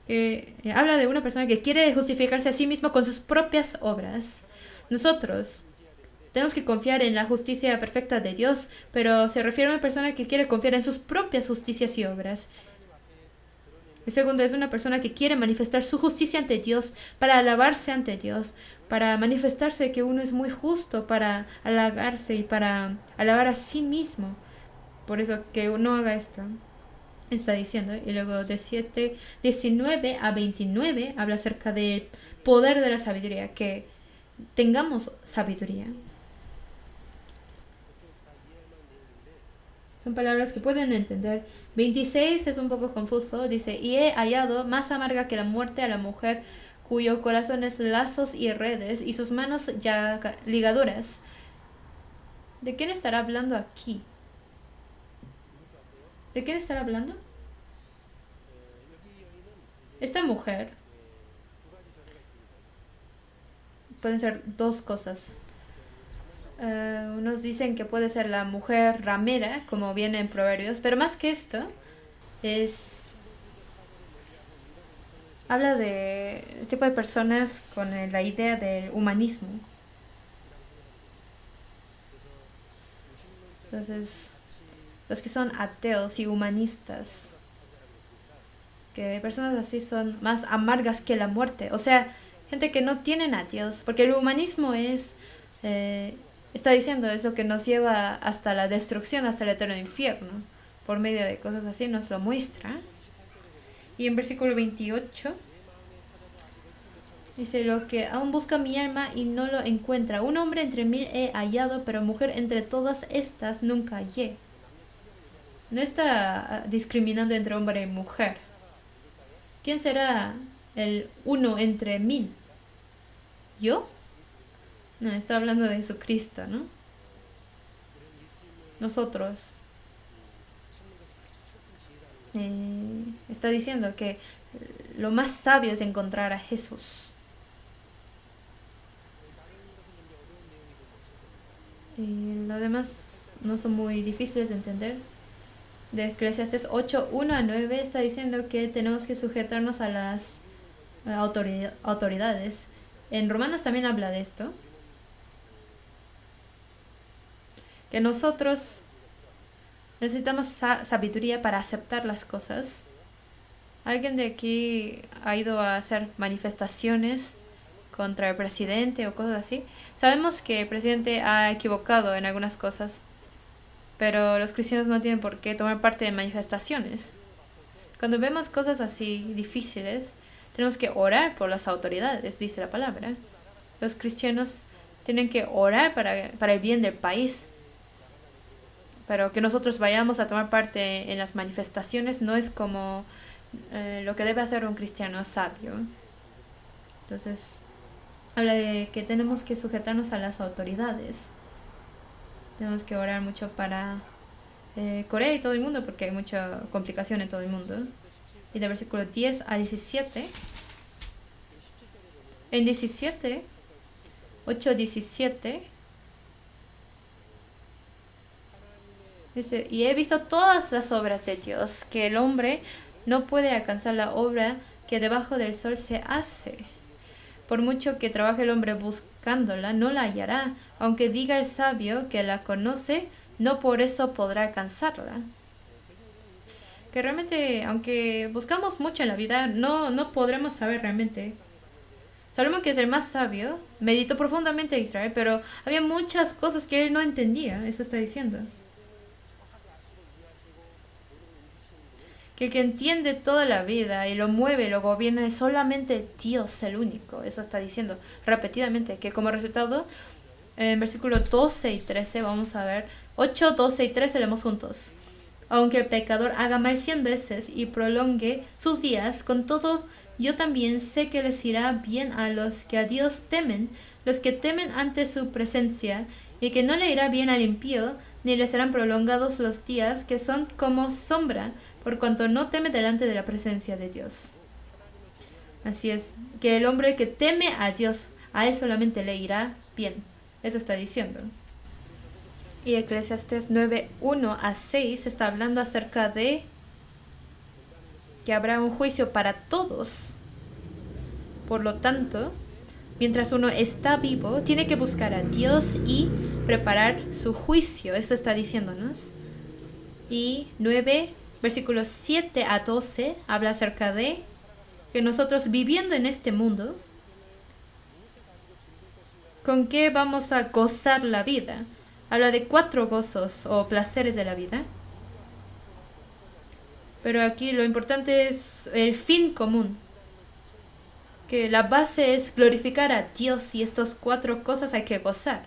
Speaker 1: que habla de una persona que quiere justificarse a sí mismo con sus propias obras. Nosotros tenemos que confiar en la justicia perfecta de Dios, pero se refiere a una persona que quiere confiar en sus propias justicias y obras. El segundo es una persona que quiere manifestar su justicia ante Dios, para alabarse ante Dios, para manifestarse que uno es muy justo, para halagarse y para alabar a sí mismo. Por eso que uno haga esto, está diciendo. Y luego de 19 a 29 habla acerca del poder de la sabiduría, que tengamos sabiduría. Son palabras que pueden entender. 26 es un poco confuso. Dice, y he hallado más amarga que la muerte a la mujer cuyo corazón es lazos y redes y sus manos ligaduras. ¿De quién estará hablando aquí? ¿De quién estará hablando? Esta mujer pueden ser dos cosas. Unos dicen que puede ser la mujer ramera, como viene en Proverbios, pero más que esto, habla de tipo de personas con la idea del humanismo. Entonces, los que son ateos y humanistas, que personas así son más amargas que la muerte. O sea, gente que no tienen a Dios, porque el humanismo está diciendo eso que nos lleva hasta la destrucción, hasta el eterno infierno. Por medio de cosas así nos lo muestra. Y en versículo 28 dice, lo que aún busca mi alma y no lo encuentra. Un hombre entre 1000 he hallado, pero mujer entre todas estas nunca hallé. No está discriminando entre hombre y mujer. ¿Quién será el uno entre 1000? ¿Yo? No, está hablando de Jesucristo, ¿no? Nosotros. Está diciendo que lo más sabio es encontrar a Jesús. Y lo demás no son muy difíciles de entender. De Eclesiastes 8, 1 a 9 está diciendo que tenemos que sujetarnos a las autoridades. En Romanos también habla de esto. Que nosotros necesitamos sabiduría para aceptar las cosas. ¿Alguien de aquí ha ido a hacer manifestaciones contra el presidente o cosas así? Sabemos que el presidente ha equivocado en algunas cosas, pero los cristianos no tienen por qué tomar parte de manifestaciones. Cuando vemos cosas así difíciles, tenemos que orar por las autoridades, dice la palabra. Los cristianos tienen que orar para el bien del país. Pero que nosotros vayamos a tomar parte en las manifestaciones no es como lo que debe hacer un cristiano sabio. Entonces, habla de que tenemos que sujetarnos a las autoridades. Tenemos que orar mucho para Corea y todo el mundo, porque hay mucha complicación en todo el mundo. Y de versículo 10 a 17. En 17, 8:17 dice, y he visto todas las obras de Dios, que el hombre no puede alcanzar la obra que debajo del sol se hace. Por mucho que trabaje el hombre buscándola, no la hallará. Aunque diga el sabio que la conoce, no por eso podrá alcanzarla. Que realmente, aunque buscamos mucho en la vida, no podremos saber realmente. Salomón, que es el más sabio, meditó profundamente a Israel, pero había muchas cosas que él no entendía. Eso está diciendo. Que el que entiende toda la vida y lo mueve, lo gobierna, es solamente Dios el único. Eso está diciendo repetidamente. Que como resultado, en versículos 12 y 13, vamos a ver, 8, 12 y 13 leemos juntos. Aunque el pecador haga mal 100 veces y prolongue sus días, con todo, yo también sé que les irá bien a los que a Dios temen, los que temen ante su presencia, y que no le irá bien al impío, ni le serán prolongados los días que son como sombra, por cuanto no teme delante de la presencia de Dios. Así es, que el hombre que teme a Dios, a él solamente le irá bien. Eso está diciendo. Y Eclesiastes 9, 1 a 6 está hablando acerca de que habrá un juicio para todos. Por lo tanto, mientras uno está vivo, tiene que buscar a Dios y preparar su juicio. Eso está diciéndonos. Y 9, versículos 7 a 12 habla acerca de que nosotros viviendo en este mundo, ¿con qué vamos a gozar la vida? Habla de 4 gozos o placeres de la vida. Pero aquí lo importante es el fin común. que la base es glorificar a Dios y estas cuatro cosas hay que gozar.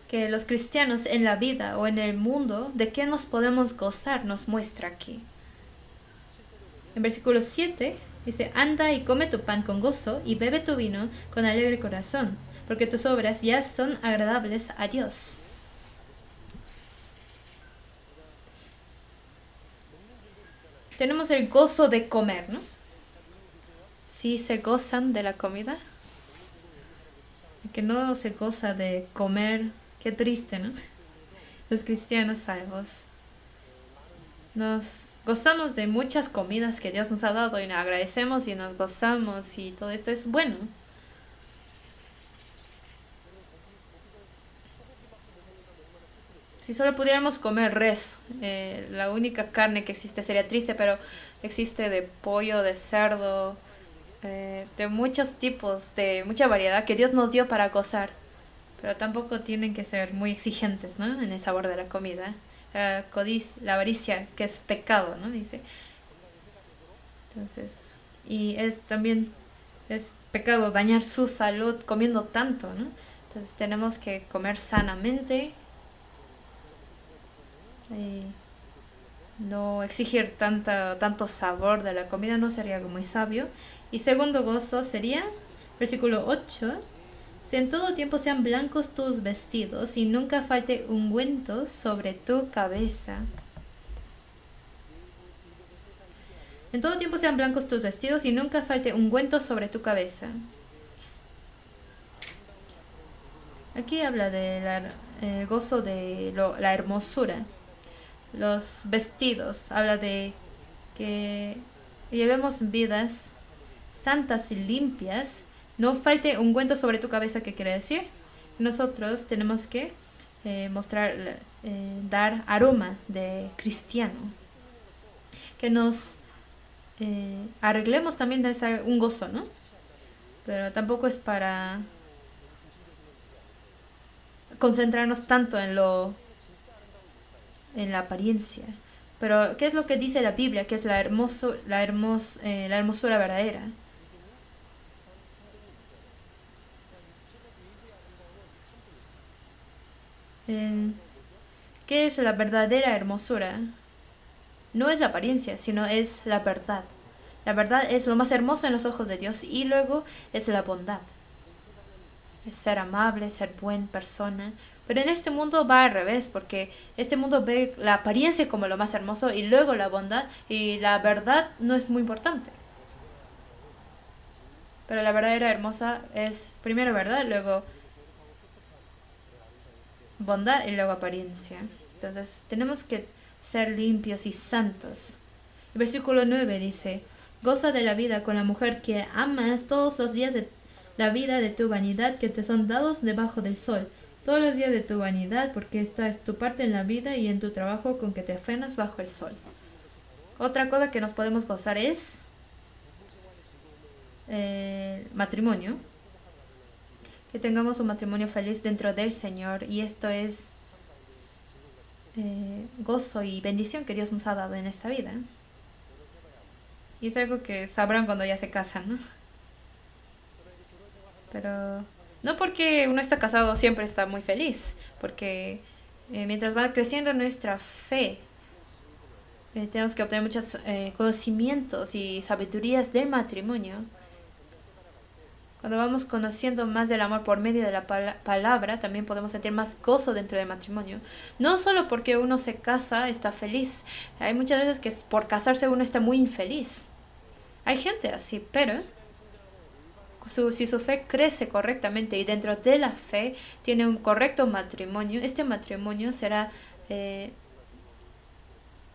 Speaker 1: Que los cristianos en la vida o en el mundo, ¿de qué nos podemos gozar? Nos muestra aquí. En versículo 7 dice, anda y come tu pan con gozo y bebe tu vino con alegre corazón, porque tus obras ya son agradables a Dios. Tenemos el gozo de comer, ¿no? ¿Sí se gozan de la comida? Que no se goza de comer. Qué triste, ¿no? Los cristianos salvos nos gozamos de muchas comidas que Dios nos ha dado y nos agradecemos y nos gozamos y todo esto es bueno. Si solo pudiéramos comer res, la única carne que existe sería triste, pero existe de pollo, de cerdo, de muchos tipos, de mucha variedad que Dios nos dio para gozar. Pero tampoco tienen que ser muy exigentes, ¿no? En el sabor de la comida. La avaricia, que es pecado, ¿no? Dice. Entonces, y es también es pecado dañar su salud comiendo tanto, ¿no? Entonces tenemos que comer sanamente y no exigir tanto sabor de la comida no sería algo muy sabio. Y segundo gozo sería, versículo 8, si en todo tiempo sean blancos tus vestidos y nunca falte ungüento sobre tu cabeza. En todo tiempo sean blancos tus vestidos y nunca falte ungüento sobre tu cabeza. Aquí habla del gozo de la hermosura. Los vestidos, habla de que llevemos vidas santas y limpias. No falte ungüento sobre tu cabeza, ¿qué quiere decir? Nosotros tenemos que dar aroma de cristiano. Que nos arreglemos también de un gozo, ¿no? Pero tampoco es para concentrarnos tanto en la apariencia. Pero, ¿qué es lo que dice la Biblia? Que es la hermosura verdadera. ¿Qué es la verdadera hermosura? No es la apariencia, sino es la verdad. La verdad es lo más hermoso en los ojos de Dios y luego es la bondad. Es ser amable, ser buena persona. Pero en este mundo va al revés, porque este mundo ve la apariencia como lo más hermoso y luego la bondad, y la verdad no es muy importante. Pero la verdadera hermosa es primero verdad, luego bondad y luego apariencia. Entonces tenemos que ser limpios y santos. El versículo 9 dice, goza de la vida con la mujer que amas todos los días de la vida de tu vanidad que te son dados debajo del sol. Todos los días de tu vanidad, porque esta es tu parte en la vida y en tu trabajo con que te afanas bajo el sol. Otra cosa que nos podemos gozar es matrimonio. Que tengamos un matrimonio feliz dentro del Señor, y esto es gozo y bendición que Dios nos ha dado en esta vida. Y es algo que sabrán cuando ya se casan, ¿no? Pero no porque uno está casado siempre está muy feliz, porque mientras va creciendo nuestra fe, tenemos que obtener muchos conocimientos y sabidurías del matrimonio. Cuando vamos conociendo más del amor por medio de la palabra, también podemos sentir más gozo dentro del matrimonio. No solo porque uno se casa está feliz. Hay muchas veces que por casarse uno está muy infeliz. Hay gente así, pero si su fe crece correctamente y dentro de la fe tiene un correcto matrimonio, este matrimonio será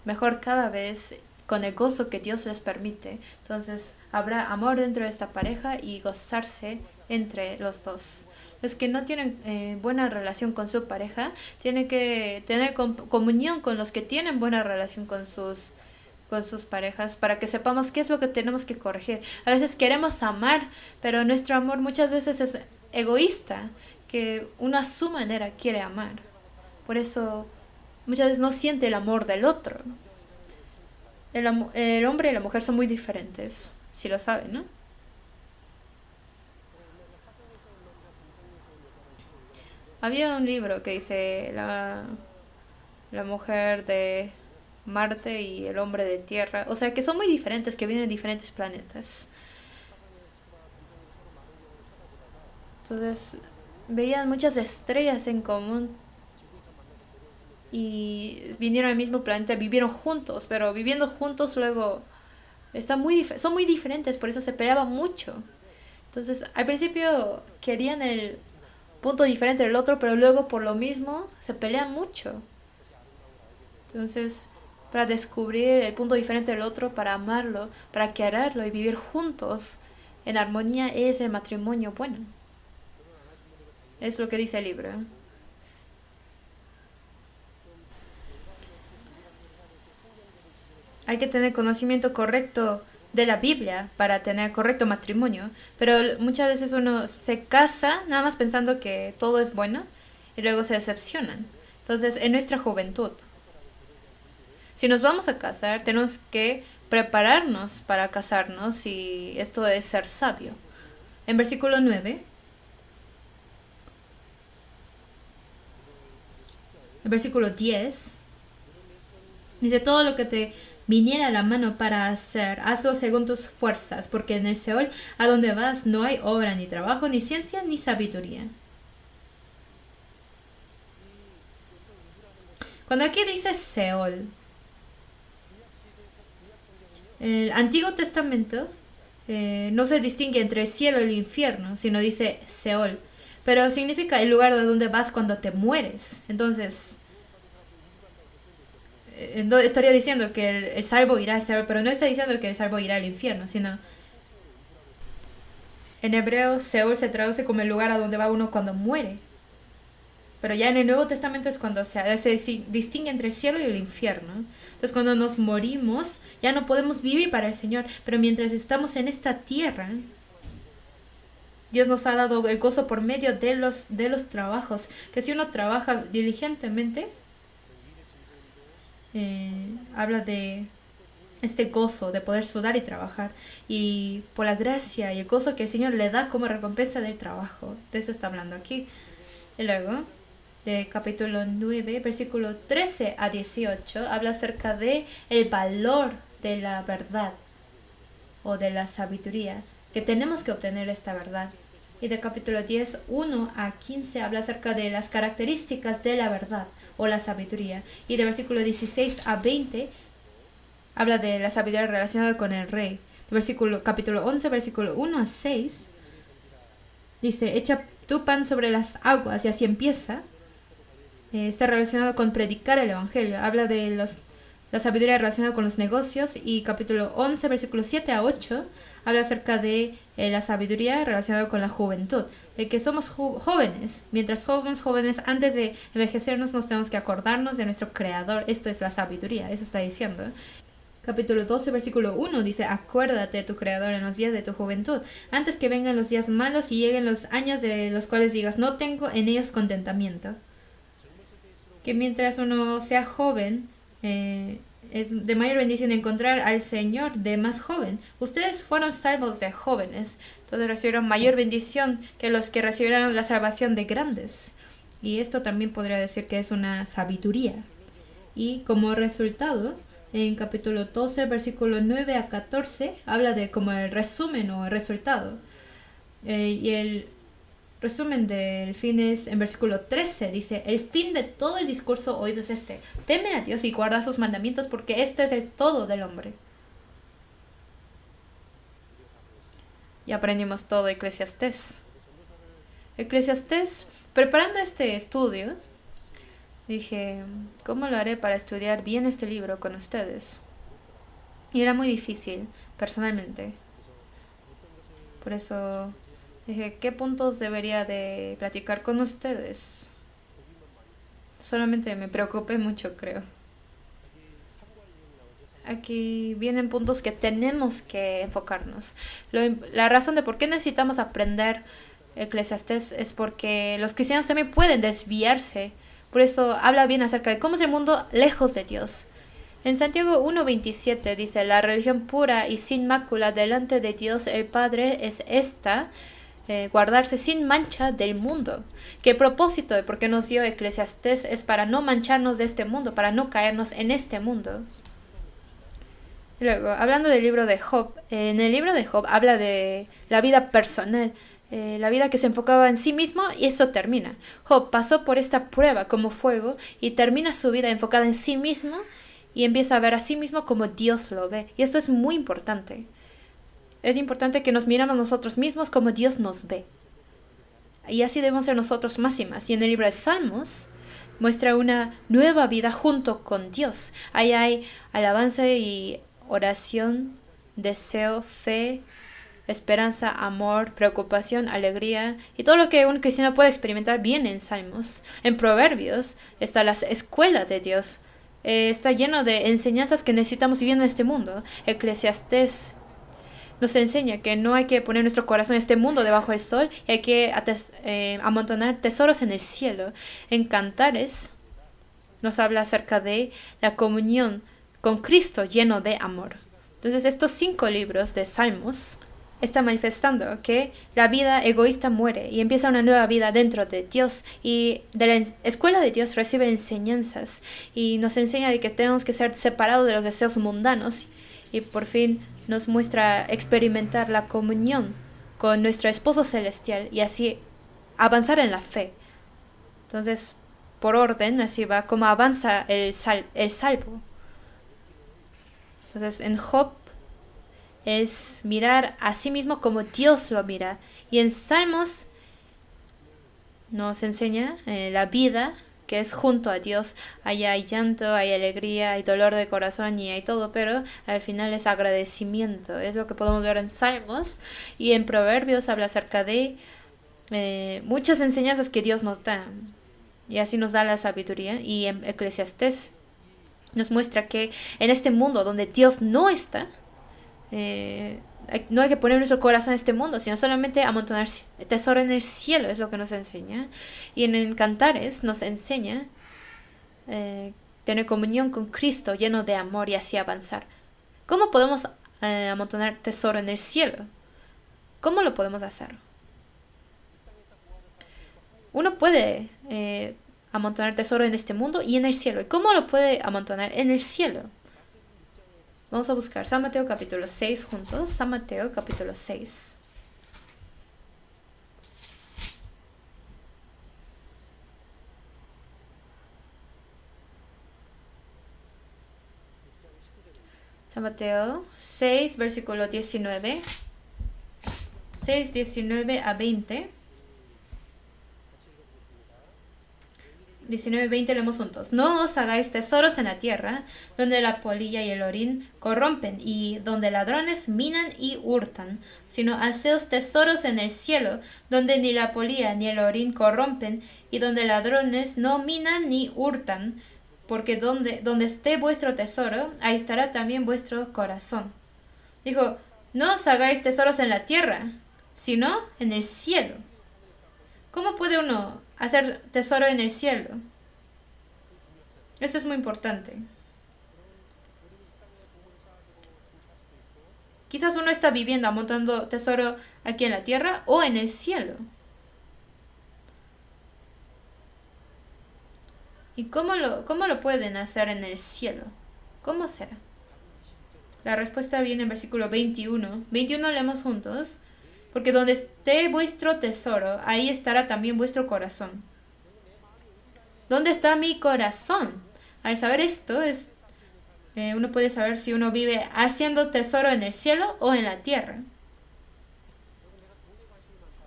Speaker 1: mejor cada vez con el gozo que Dios les permite. Entonces habrá amor dentro de esta pareja y gozarse entre los dos. Los que no tienen buena relación con su pareja tienen que tener comunión con los que tienen buena relación con sus parejas, para que sepamos qué es lo que tenemos que corregir. A veces queremos amar, pero nuestro amor muchas veces es egoísta, que uno a su manera quiere amar. Por eso muchas veces no siente el amor del otro. el hombre y la mujer son muy diferentes, si lo saben, ¿no? Había un libro que dice la mujer de Marte y el hombre de Tierra. O sea, que son muy diferentes, que vienen de diferentes planetas. Entonces, veían muchas estrellas en común y vinieron al mismo planeta, vivieron juntos, pero viviendo juntos luego son muy diferentes, por eso se peleaban mucho. Entonces, al principio querían el punto diferente del otro, pero luego por lo mismo se pelean mucho. Entonces, para descubrir el punto diferente del otro, para amarlo, para quererlo y vivir juntos en armonía es el matrimonio bueno. Es lo que dice el libro. Hay que tener conocimiento correcto de la Biblia para tener correcto matrimonio, pero muchas veces uno se casa nada más pensando que todo es bueno y luego se decepcionan. Entonces, en nuestra juventud, si nos vamos a casar, tenemos que prepararnos para casarnos y esto es ser sabio. En versículo 9, en versículo 10, dice, todo lo que te viniera a la mano para hacer, hazlo según tus fuerzas, porque en el Seol a donde vas no hay obra, ni trabajo, ni ciencia, ni sabiduría. Cuando aquí dice Seol, el Antiguo Testamento no se distingue entre el cielo y el infierno, sino dice Seol. Pero significa el lugar a donde vas cuando te mueres. Entonces, estaría diciendo que el salvo irá al Seol, pero no está diciendo que el salvo irá al infierno, sino en hebreo Seol se traduce como el lugar a donde va uno cuando muere. Pero ya en el Nuevo Testamento es cuando se distingue entre el cielo y el infierno. Entonces cuando nos morimos ya no podemos vivir para el Señor. Pero mientras estamos en esta tierra, Dios nos ha dado el gozo por medio de los trabajos. Que si uno trabaja diligentemente, habla de este gozo de poder sudar y trabajar. Y por la gracia y el gozo que el Señor le da como recompensa del trabajo. De eso está hablando aquí. Y luego de capítulo 9, versículo 13 a 18, habla acerca de el valor de la verdad o de la sabiduría, que tenemos que obtener esta verdad. Y de capítulo 10, 1 a 15, habla acerca de las características de la verdad o la sabiduría. Y de versículo 16 a 20, habla de la sabiduría relacionada con el rey. Capítulo 11, versículo 1 a 6, dice, echa tu pan sobre las aguas, y así empieza. Está relacionado con predicar el evangelio. Habla de la sabiduría relacionada con los negocios. Y capítulo 11, versículos 7 a 8, habla acerca de la sabiduría relacionada con la juventud. De que somos jóvenes. Mientras somos jóvenes, antes de envejecernos, nos tenemos que acordarnos de nuestro Creador. Esto es la sabiduría, eso está diciendo. Capítulo 12, versículo 1 dice, acuérdate de tu Creador en los días de tu juventud, antes que vengan los días malos y lleguen los años de los cuales digas, no tengo en ellos contentamiento. Que mientras uno sea joven, es de mayor bendición encontrar al Señor de más joven. Ustedes fueron salvos de jóvenes, entonces recibieron mayor bendición que los que recibieron la salvación de grandes. Y esto también podría decir que es una sabiduría. Y como resultado, en capítulo 12, versículo 9 a 14, habla de como el resumen o el resultado. Y el resumen del fin es en versículo 13, dice, el fin de todo el discurso oído es este, teme a Dios y guarda sus mandamientos, porque esto es el todo del hombre. Y aprendimos todo Eclesiastés. Preparando este estudio, dije, ¿cómo lo haré para estudiar bien este libro con ustedes? Y era muy difícil, personalmente. Por eso dije, ¿qué puntos debería de platicar con ustedes? Solamente me preocupé mucho, creo. Aquí vienen puntos que tenemos que enfocarnos. La razón de por qué necesitamos aprender Eclesiastés es porque los cristianos también pueden desviarse. Por eso habla bien acerca de cómo es el mundo lejos de Dios. En Santiago 1:27 dice, la religión pura y sin mácula delante de Dios el Padre es esta, guardarse sin mancha del mundo. Que el propósito de por qué nos dio Eclesiastés es para no mancharnos de este mundo, para no caernos en este mundo. Luego, hablando del libro de Job, en el libro de Job habla de la vida personal, la vida que se enfocaba en sí mismo y eso termina. Job pasó por esta prueba como fuego y termina su vida enfocada en sí mismo y empieza a ver a sí mismo como Dios lo ve. Y esto es muy importante. Es importante que nos miramos nosotros mismos como Dios nos ve. Y así debemos ser nosotros más y más. Y en el libro de Salmos muestra una nueva vida junto con Dios. Ahí hay alabanza y oración, deseo, fe, esperanza, amor, preocupación, alegría y todo lo que un cristiano puede experimentar viene en Salmos. En Proverbios está la escuela de Dios. Está lleno de enseñanzas que necesitamos vivir en este mundo. Eclesiastés nos enseña que no hay que poner nuestro corazón en este mundo debajo del sol y hay que amontonar tesoros en el cielo. En Cantares nos habla acerca de la comunión con Cristo lleno de amor. Entonces estos 5 libros de Salmos están manifestando que la vida egoísta muere y empieza una nueva vida dentro de Dios y de la escuela de Dios recibe enseñanzas y nos enseña de que tenemos que ser separados de los deseos mundanos y por fin nos muestra experimentar la comunión con nuestro esposo celestial y así avanzar en la fe. Entonces, por orden, así va como avanza el salvo. Entonces, en Job es mirar a sí mismo como Dios lo mira. Y en Salmos nos enseña la vida que es junto a Dios. Allá hay llanto, hay alegría, hay dolor de corazón y hay todo, pero al final es agradecimiento. Es lo que podemos ver en Salmos. Y en Proverbios habla acerca de muchas enseñanzas que Dios nos da. Y así nos da la sabiduría. Y en Eclesiastés nos muestra que en este mundo donde Dios no está, no hay que poner nuestro corazón en este mundo, sino solamente amontonar tesoro en el cielo, es lo que nos enseña. Y en Cantares nos enseña tener comunión con Cristo lleno de amor y así avanzar. ¿Cómo podemos amontonar tesoro en el cielo? ¿Cómo lo podemos hacer? Uno puede amontonar tesoro en este mundo y en el cielo. ¿Y cómo lo puede amontonar en el cielo? Vamos a buscar San Mateo capítulo 6 juntos. San Mateo capítulo 6. San Mateo 6, versículo 19. 6, 19 a 20. 19-20 leemos juntos. No os hagáis tesoros en la tierra, donde la polilla y el orín corrompen, y donde ladrones minan y hurtan, sino haceos tesoros en el cielo, donde ni la polilla ni el orín corrompen, y donde ladrones no minan ni hurtan, porque donde esté vuestro tesoro, ahí estará también vuestro corazón. Dijo, no os hagáis tesoros en la tierra, sino en el cielo. ¿Cómo puede uno hacer tesoro en el cielo? Eso es muy importante. Quizás uno está viviendo, amontando tesoro aquí en la tierra o en el cielo. ¿Y cómo lo pueden hacer en el cielo? ¿Cómo será? La respuesta viene en versículo 21. 21 leemos juntos. Porque donde esté vuestro tesoro, ahí estará también vuestro corazón. ¿Dónde está mi corazón? Al saber esto, uno puede saber si uno vive haciendo tesoro en el cielo o en la tierra.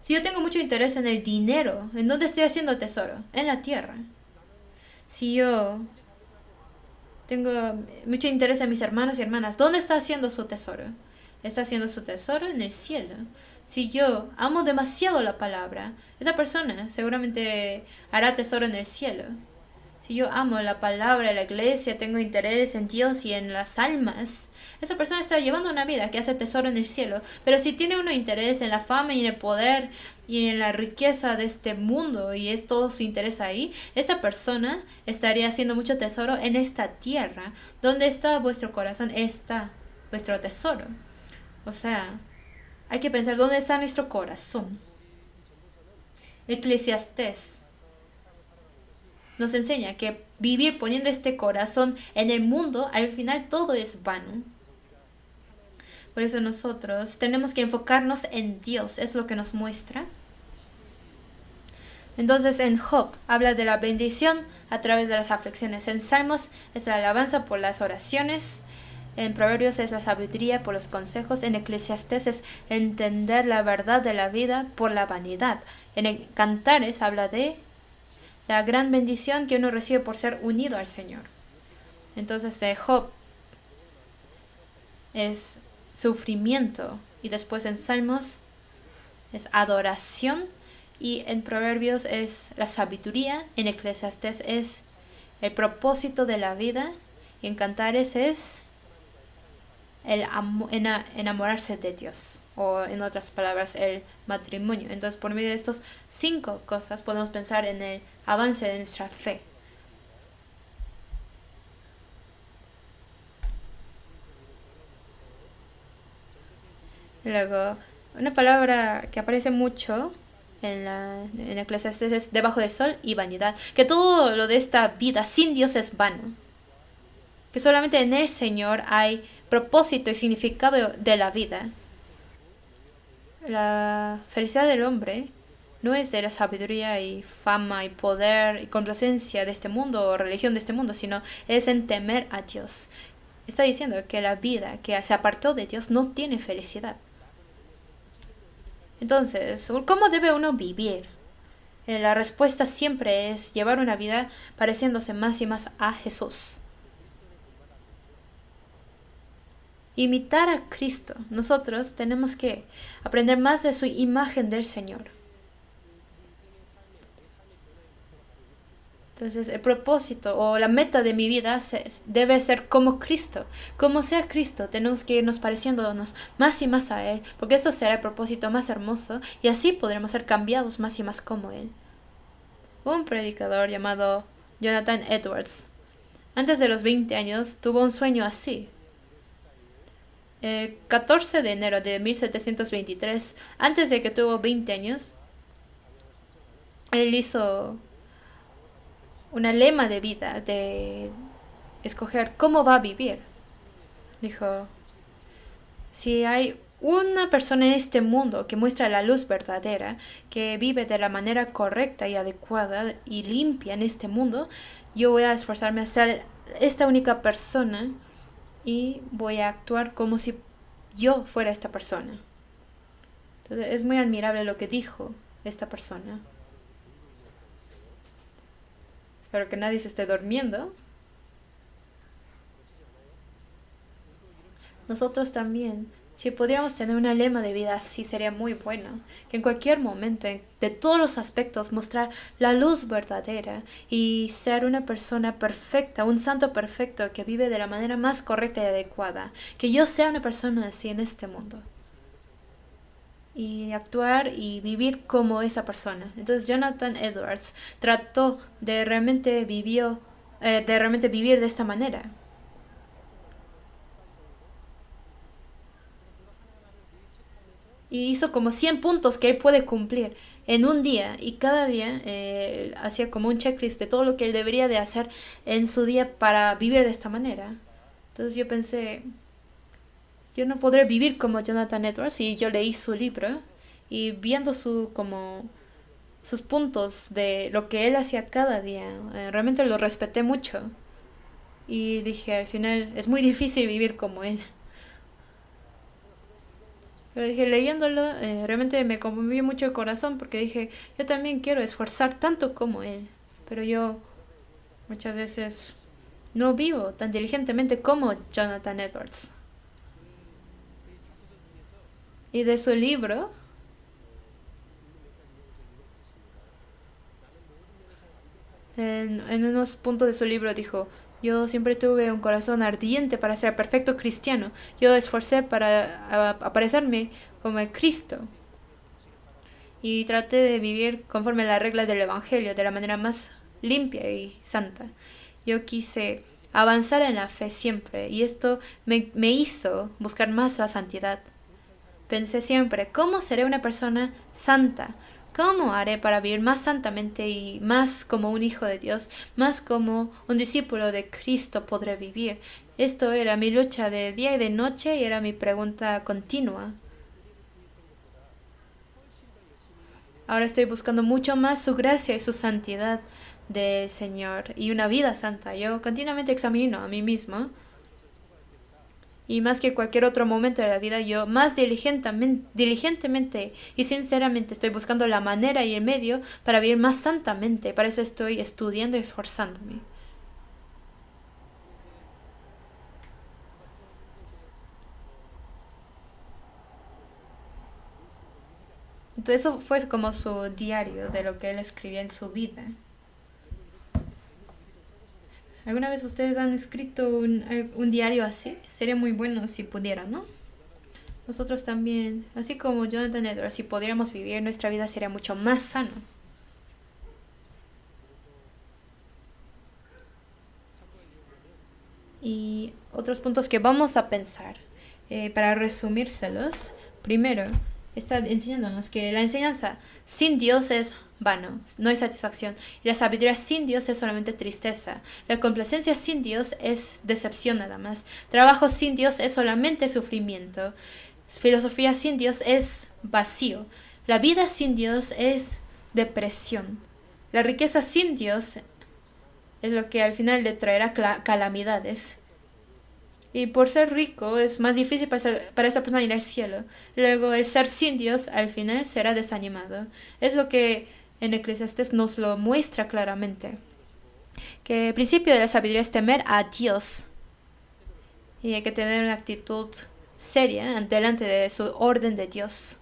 Speaker 1: Si yo tengo mucho interés en el dinero, ¿en dónde estoy haciendo tesoro? En la tierra. Si yo tengo mucho interés en mis hermanos y hermanas, ¿dónde está haciendo su tesoro? Está haciendo su tesoro en el cielo. Si yo amo demasiado la palabra, esa persona seguramente hará tesoro en el cielo. Si yo amo la palabra, la iglesia, tengo interés en Dios y en las almas, esa persona está llevando una vida que hace tesoro en el cielo. Pero si tiene uno interés en la fama y en el poder y en la riqueza de este mundo y es todo su interés ahí, esa persona estaría haciendo mucho tesoro en esta tierra. Donde está vuestro corazón, está vuestro tesoro. O sea, hay que pensar dónde está nuestro corazón. Eclesiastés nos enseña que vivir poniendo este corazón en el mundo, al final todo es vano. Por eso nosotros tenemos que enfocarnos en Dios, es lo que nos muestra. Entonces en Job habla de la bendición a través de las aflicciones. En Salmos es la alabanza por las oraciones. En Proverbios es la sabiduría por los consejos. En Eclesiastés es entender la verdad de la vida por la vanidad. En Cantares habla de la gran bendición que uno recibe por ser unido al Señor. Entonces Job es sufrimiento y después en Salmos es adoración y en Proverbios es la sabiduría, en Eclesiastés es el propósito de la vida y en Cantares es el enamorarse de Dios o en otras palabras el matrimonio. Entonces por medio de estas 5 cosas podemos pensar en el avance de nuestra fe. Luego, una palabra que aparece mucho en Eclesiastes es debajo del sol y vanidad. Que todo lo de esta vida sin Dios es vano. Que solamente en el Señor hay propósito y significado de la vida. La felicidad del hombre no es de la sabiduría y fama y poder y complacencia de este mundo o religión de este mundo, sino es en temer a Dios. Está diciendo que la vida que se apartó de Dios no tiene felicidad. Entonces, ¿cómo debe uno vivir? La respuesta siempre es llevar una vida pareciéndose más y más a Jesús. Imitar a Cristo. Nosotros tenemos que aprender más de su imagen del Señor. Entonces, el propósito o la meta de mi vida debe ser como Cristo. Como sea Cristo, tenemos que irnos pareciéndonos más y más a Él, porque eso será el propósito más hermoso y así podremos ser cambiados más y más como Él. Un predicador llamado Jonathan Edwards, antes de los 20 años, tuvo un sueño así. El 14 de enero de 1723, antes de que tuvo 20 años, él hizo una lema de vida, de escoger cómo va a vivir. Dijo, si hay una persona en este mundo que muestra la luz verdadera, que vive de la manera correcta y adecuada y limpia en este mundo, yo voy a esforzarme a ser esta única persona y voy a actuar como si yo fuera esta persona. Entonces es muy admirable lo que dijo esta persona. Espero que nadie se esté durmiendo. Nosotros también, si pudiéramos tener una lema de vida así, sería muy bueno. Que en cualquier momento, de todos los aspectos, mostrar la luz verdadera y ser una persona perfecta, un santo perfecto que vive de la manera más correcta y adecuada. Que yo sea una persona así en este mundo. Y actuar y vivir como esa persona. Entonces Jonathan Edwards trató de realmente vivir de esta manera. Y hizo como 100 puntos que él puede cumplir en un día. Y cada día hacía como un checklist de todo lo que él debería de hacer en su día para vivir de esta manera. Entonces yo pensé, yo no podré vivir como Jonathan Edwards. Y yo leí su libro y viendo sus puntos de lo que él hacía cada día, realmente lo respeté mucho. Y dije, al final es muy difícil vivir como él. Pero dije, leyéndolo, realmente me conmovió mucho el corazón porque dije, yo también quiero esforzar tanto como él. Pero yo muchas veces no vivo tan diligentemente como Jonathan Edwards. Y de su libro, En unos puntos de su libro dijo, yo siempre tuve un corazón ardiente para ser perfecto cristiano. Yo esforcé para aparecerme como el Cristo. Y traté de vivir conforme a las reglas del Evangelio, de la manera más limpia y santa. Yo quise avanzar en la fe siempre, y esto me hizo buscar más la santidad. Pensé siempre, ¿cómo seré una persona santa? ¿Cómo haré para vivir más santamente y más como un hijo de Dios, más como un discípulo de Cristo podré vivir? Esto era mi lucha de día y de noche y era mi pregunta continua. Ahora estoy buscando mucho más su gracia y su santidad del Señor y una vida santa. Yo continuamente examino a mí mismo y más que cualquier otro momento de la vida, yo más diligentemente y sinceramente estoy buscando la manera y el medio para vivir más santamente. Para eso estoy estudiando y esforzándome. Entonces eso fue como su diario de lo que él escribía en su vida. ¿Alguna vez ustedes han escrito un diario así? Sería muy bueno si pudieran, ¿no? Nosotros también, así como Jonathan Edwards, si pudiéramos vivir, nuestra vida sería mucho más sana. Y otros puntos que vamos a pensar, para resumírselos, primero, está enseñándonos que la enseñanza sin Dios es vano, no hay satisfacción. Y la sabiduría sin Dios es solamente tristeza. La complacencia sin Dios es decepción nada más. Trabajo sin Dios es solamente sufrimiento. Filosofía sin Dios es vacío. La vida sin Dios es depresión. La riqueza sin Dios es lo que al final le traerá calamidades. Y por ser rico es más difícil para esa persona ir al cielo. Luego el ser sin Dios al final será desanimado. Es lo que en Eclesiastes nos lo muestra claramente. Que el principio de la sabiduría es temer a Dios. Y hay que tener una actitud seria delante de su orden de Dios.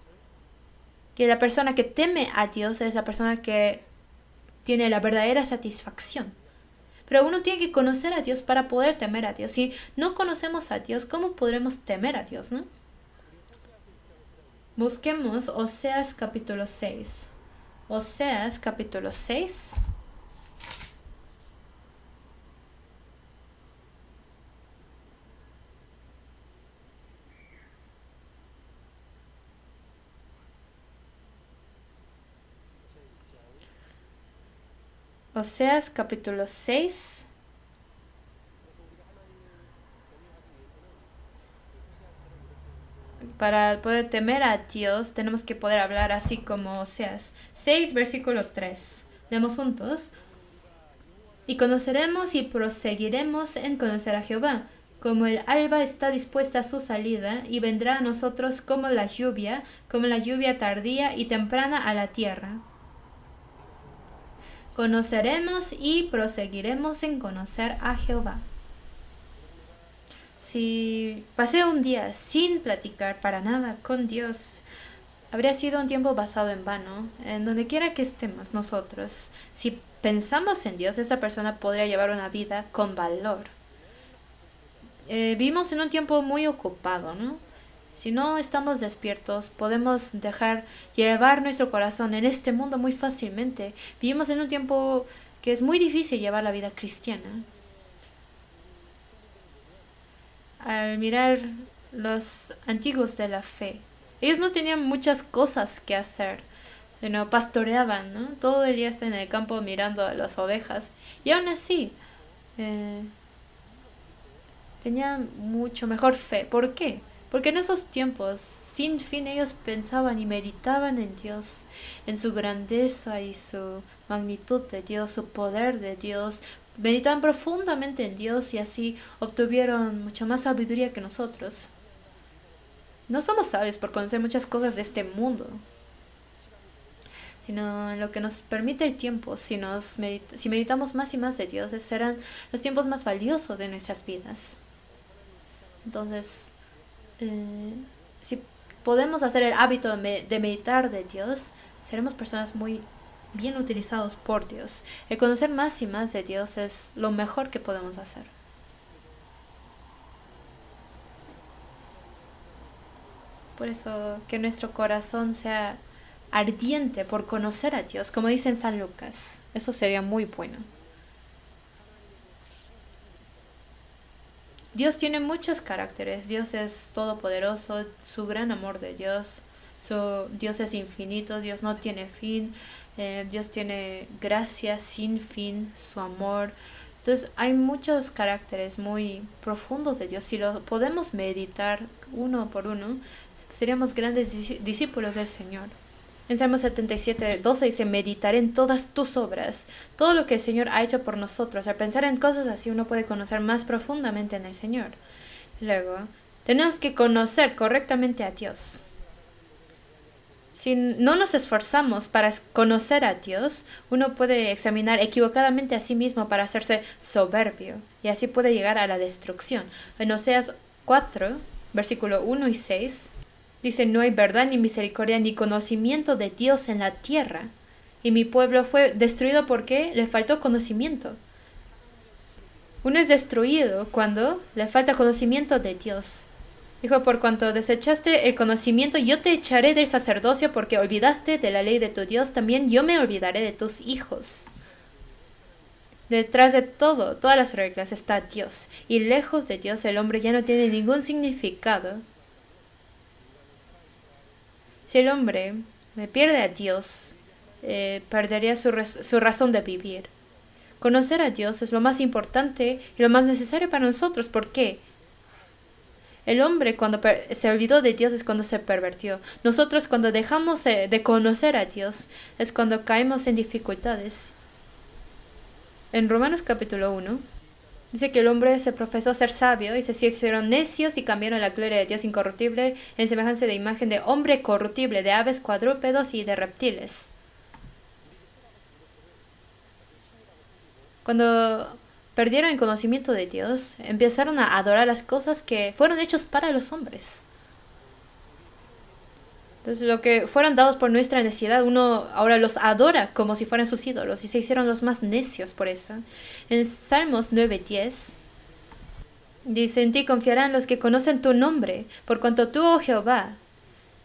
Speaker 1: Que la persona que teme a Dios es la persona que tiene la verdadera satisfacción. Pero uno tiene que conocer a Dios para poder temer a Dios. Si no conocemos a Dios, ¿cómo podremos temer a Dios, no? Busquemos Oseas capítulo 6. Oseas capítulo 6. Oseas capítulo 6. Para poder temer a Dios tenemos que poder hablar así como Oseas 6 versículo 3. Leemos juntos. Y conoceremos y proseguiremos en conocer a Jehová, como el alba está dispuesta a su salida, y vendrá a nosotros como la lluvia tardía y temprana a la tierra. Conoceremos y proseguiremos en conocer a Jehová. Si pasé un día sin platicar para nada con Dios, habría sido un tiempo basado en vano, en donde quiera que estemos nosotros. Si pensamos en Dios, esta persona podría llevar una vida con valor. Vivimos en un tiempo muy ocupado, ¿no? Si no estamos despiertos, podemos dejar llevar nuestro corazón en este mundo muy fácilmente. Vivimos en un tiempo que es muy difícil llevar la vida cristiana. Al mirar los antiguos de la fe, ellos no tenían muchas cosas que hacer, sino pastoreaban, ¿no? Todo el día están en el campo mirando a las ovejas. Y aún así, tenían mucho mejor fe. ¿Por qué? Porque en esos tiempos, sin fin, ellos pensaban y meditaban en Dios, en su grandeza y su magnitud de Dios, su poder de Dios. Meditaban profundamente en Dios y así obtuvieron mucha más sabiduría que nosotros. No somos sabios por conocer muchas cosas de este mundo, sino en lo que nos permite el tiempo. Si meditamos más y más de Dios, serán los tiempos más valiosos de nuestras vidas. Entonces, si podemos hacer el hábito de meditar de Dios, seremos personas muy bien utilizados por Dios. El conocer más y más de Dios es lo mejor que podemos hacer. Por eso que nuestro corazón sea ardiente por conocer a Dios, como dice en San Lucas. Eso sería muy bueno. Dios tiene muchos caracteres. Dios es todopoderoso, su gran amor de Dios. Dios es infinito, Dios no tiene fin. Dios tiene gracia sin fin, su amor. Entonces hay muchos caracteres muy profundos de Dios. Si lo podemos meditar uno por uno, seríamos grandes discípulos del Señor. En Salmo 77:12 dice, meditaré en todas tus obras, todo lo que el Señor ha hecho por nosotros. Al pensar en cosas así uno puede conocer más profundamente en el Señor. Luego, tenemos que conocer correctamente a Dios. Si no nos esforzamos para conocer a Dios, uno puede examinar equivocadamente a sí mismo para hacerse soberbio y así puede llegar a la destrucción. En Oseas 4, versículo 1 y 6, dice, no hay verdad ni misericordia ni conocimiento de Dios en la tierra. Y mi pueblo fue destruido porque le faltó conocimiento. Uno es destruido cuando le falta conocimiento de Dios. Dijo, por cuanto desechaste el conocimiento, yo te echaré del sacerdocio, porque olvidaste de la ley de tu Dios, también yo me olvidaré de tus hijos. Detrás de todas las reglas está Dios, y lejos de Dios el hombre ya no tiene ningún significado. Si el hombre pierde a Dios, perdería su razón de vivir. Conocer a Dios es lo más importante y lo más necesario para nosotros. ¿Por qué? El hombre cuando se olvidó de Dios es cuando se pervertió. Nosotros cuando dejamos de conocer a Dios es cuando caemos en dificultades. En Romanos capítulo 1 dice que el hombre se profesó ser sabio y se hicieron necios y cambiaron la gloria de Dios incorruptible en semejanza de imagen de hombre corruptible, de aves, cuadrúpedos y de reptiles. Cuando perdieron el conocimiento de Dios, empezaron a adorar las cosas que fueron hechas para los hombres. Entonces, lo que fueron dados por nuestra necesidad, uno ahora los adora como si fueran sus ídolos y se hicieron los más necios por eso. En Salmos 9:10 dice, en ti confiarán los que conocen tu nombre, por cuanto tú, oh Jehová.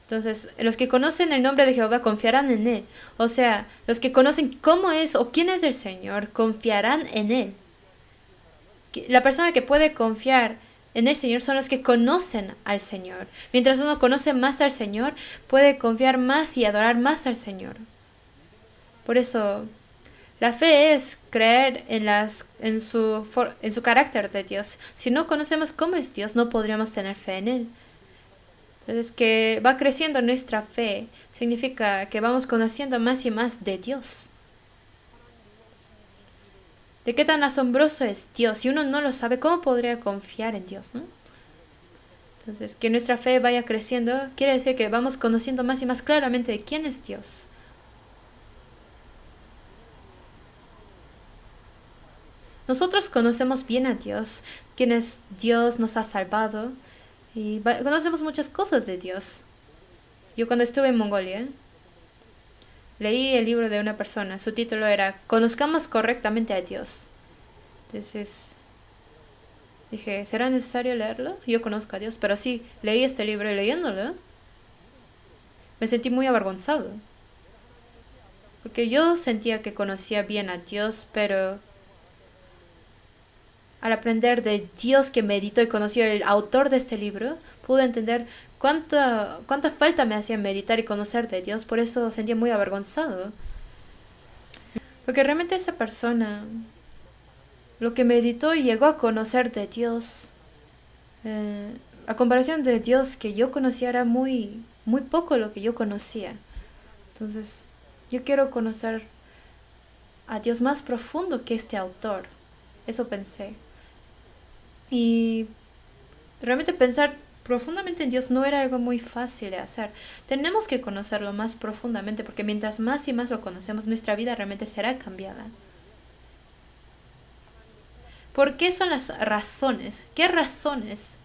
Speaker 1: Entonces, los que conocen el nombre de Jehová confiarán en Él. O sea, los que conocen cómo es o quién es el Señor, confiarán en Él. La persona que puede confiar en el Señor son los que conocen al Señor. Mientras uno conoce más al Señor, puede confiar más y adorar más al Señor. Por eso, la fe es creer en su carácter de Dios. Si no conocemos cómo es Dios, no podríamos tener fe en Él. Entonces, que va creciendo nuestra fe significa que vamos conociendo más y más de Dios. De qué tan asombroso es Dios. Si uno no lo sabe, ¿cómo podría confiar en Dios, no? Entonces, que nuestra fe vaya creciendo quiere decir que vamos conociendo más y más claramente de quién es Dios. Nosotros conocemos bien a Dios, quién es Dios, nos ha salvado y conocemos muchas cosas de Dios. Yo cuando estuve en Mongolia, leí el libro de una persona, su título era Conozcamos correctamente a Dios. Entonces dije, ¿será necesario leerlo? Yo conozco a Dios, pero sí, leí este libro y leyéndolo me sentí muy avergonzado. Porque yo sentía que conocía bien a Dios, pero al aprender de Dios que meditó y conoció el autor de este libro, pude entender cuánta falta me hacía meditar y conocer de Dios. Por eso sentía muy avergonzado. Porque realmente esa persona, lo que meditó y llegó a conocer de Dios, a comparación de Dios que yo conocía, era muy, muy poco lo que yo conocía. Entonces, yo quiero conocer a Dios más profundo que este autor. Eso pensé. Y realmente pensar profundamente en Dios no era algo muy fácil de hacer. Tenemos que conocerlo más profundamente porque mientras más y más lo conocemos, nuestra vida realmente será cambiada. ¿Por qué son las razones? ¿Qué razones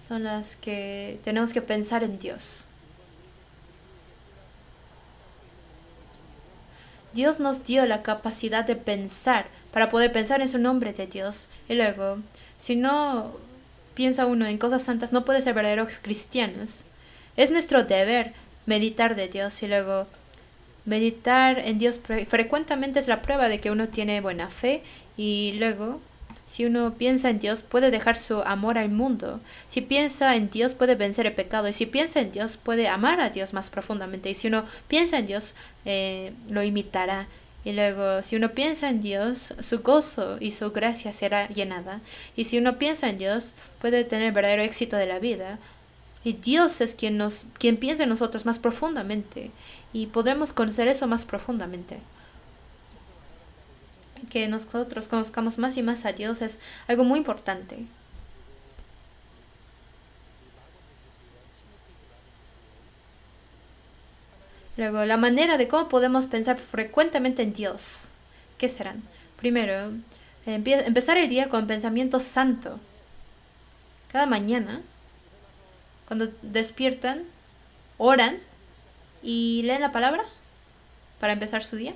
Speaker 1: son las que tenemos que pensar en Dios? Dios nos dio la capacidad de pensar, para poder pensar en su nombre de Dios. Y luego, si no piensa uno en cosas santas, no puede ser verdaderos cristianos. Es nuestro deber meditar de Dios y luego meditar en Dios frecuentemente es la prueba de que uno tiene buena fe y luego si uno piensa en Dios puede dejar su amor al mundo. Si piensa en Dios puede vencer el pecado y si piensa en Dios puede amar a Dios más profundamente y si uno piensa en Dios lo imitará. Y luego, si uno piensa en Dios, su gozo y su gracia será llenada. Y si uno piensa en Dios, puede tener verdadero éxito de la vida. Y Dios es quien piensa en nosotros más profundamente. Y podremos conocer eso más profundamente. Que nosotros conozcamos más y más a Dios es algo muy importante. Luego, la manera de cómo podemos pensar frecuentemente en Dios. ¿Qué serán? Primero, empezar el día con pensamiento santo. Cada mañana, cuando despiertan, oran y leen la palabra para empezar su día.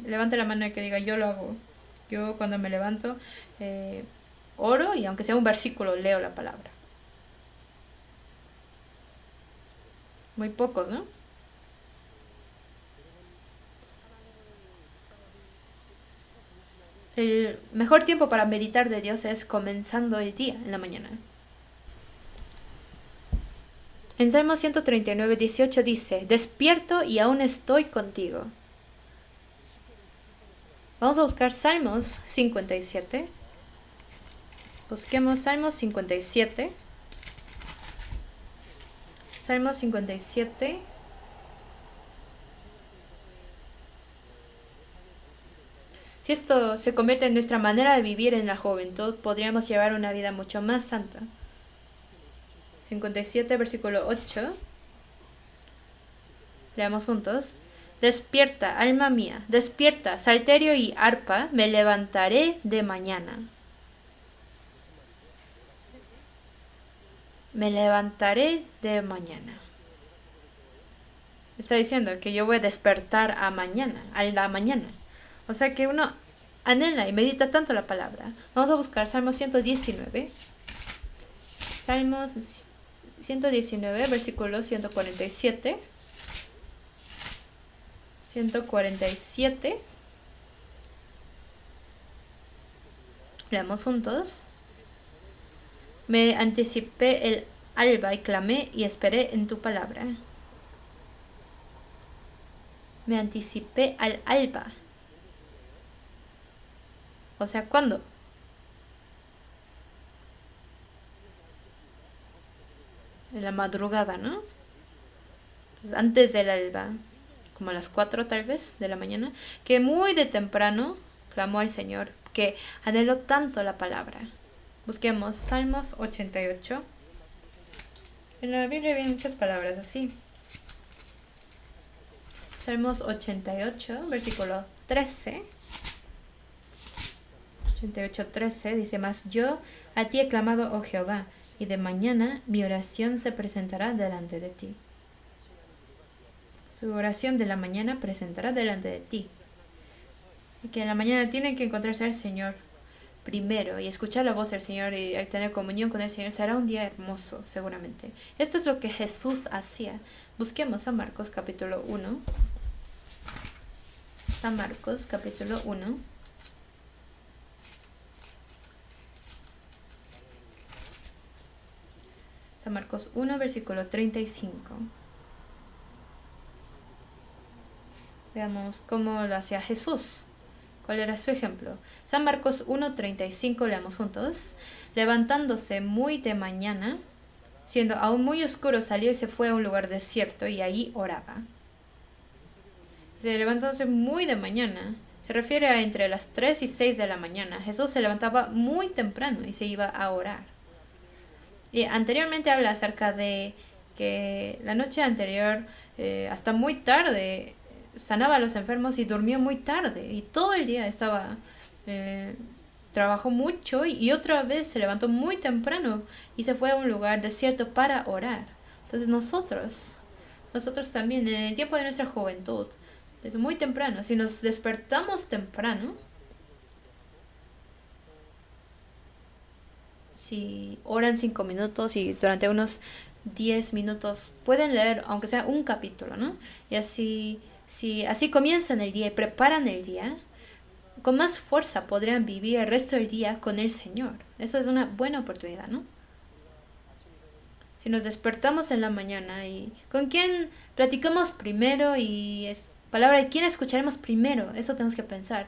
Speaker 1: Levante la mano y que diga, yo lo hago. Yo cuando me levanto, oro y aunque sea un versículo, leo la palabra. Muy pocos, ¿no? El mejor tiempo para meditar de Dios es comenzando el día, en la mañana. En Salmo 139, 18 dice, despierto y aún estoy contigo. Vamos a buscar Salmos 57. Busquemos Salmos 57. Salmos 57. Si esto se convierte en nuestra manera de vivir en la juventud, podríamos llevar una vida mucho más santa. 57, versículo 8. Leamos juntos. Despierta, alma mía, despierta, salterio y arpa, me levantaré de mañana. Me levantaré de mañana. Está diciendo que yo voy a despertar a la mañana. O sea que uno anhela y medita tanto la palabra. Vamos a buscar Salmos 119. Salmos 119, versículo 147. 147. Leamos juntos. Me anticipé el alba y clamé y esperé en tu palabra. Me anticipé al alba. O sea, ¿cuándo? En la madrugada, ¿no? Entonces, antes del alba, como a las 4 tal vez de la mañana, que muy de temprano clamó al Señor, que anheló tanto la palabra. Busquemos Salmos 88. En la Biblia vienen muchas palabras así. Salmos 88, versículo 13. 88:13 dice, mas yo a ti he clamado, oh Jehová, y de mañana mi oración se presentará delante de ti. Su oración de la mañana presentará delante de ti. Y que en la mañana tienen que encontrarse al Señor primero y escuchar la voz del Señor y tener comunión con el Señor. Será un día hermoso, seguramente. Esto es lo que Jesús hacía. Busquemos a Marcos capítulo 1. San Marcos capítulo 1. San Marcos 1, versículo 35. Veamos cómo lo hacía Jesús. ¿Cuál era su ejemplo? San Marcos 1:35, leamos juntos. Levantándose muy de mañana, siendo aún muy oscuro, salió y se fue a un lugar desierto y allí oraba. Levantándose muy de mañana, se refiere a entre las 3 y 6 de la mañana. Jesús se levantaba muy temprano y se iba a orar. Y anteriormente habla acerca de que la noche anterior, hasta muy tarde, sanaba a los enfermos y durmió muy tarde. Y todo el día trabajó mucho y otra vez se levantó muy temprano y se fue a un lugar desierto para orar. Entonces nosotros también, en el tiempo de nuestra juventud, Es muy temprano. Si nos despertamos temprano, si oran 5 minutos y durante unos 10 minutos pueden leer, aunque sea un capítulo, ¿no? Y así, si así comienzan el día y preparan el día, con más fuerza podrían vivir el resto del día con el Señor. Eso es una buena oportunidad, ¿no? Si nos despertamos en la mañana y con quién platicamos primero y es palabra de quién escucharemos primero, eso tenemos que pensar.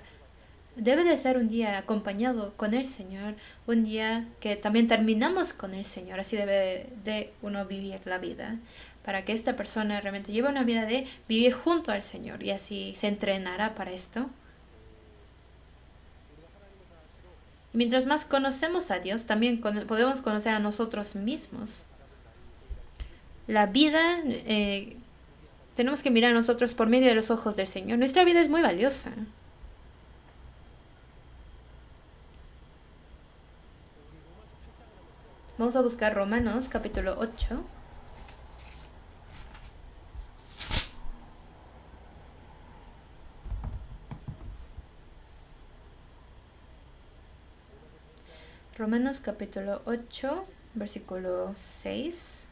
Speaker 1: Debe de ser un día acompañado con el Señor, un día que también terminamos con el Señor, así debe de uno vivir la vida, para que esta persona realmente lleve una vida de vivir junto al Señor y así se entrenará para esto. Y mientras más conocemos a Dios, también podemos conocer a nosotros mismos. La vida, tenemos que mirar a nosotros por medio de los ojos del Señor. Nuestra vida es muy valiosa. Vamos a buscar Romanos capítulo 8. Romanos capítulo 8, versículo 6.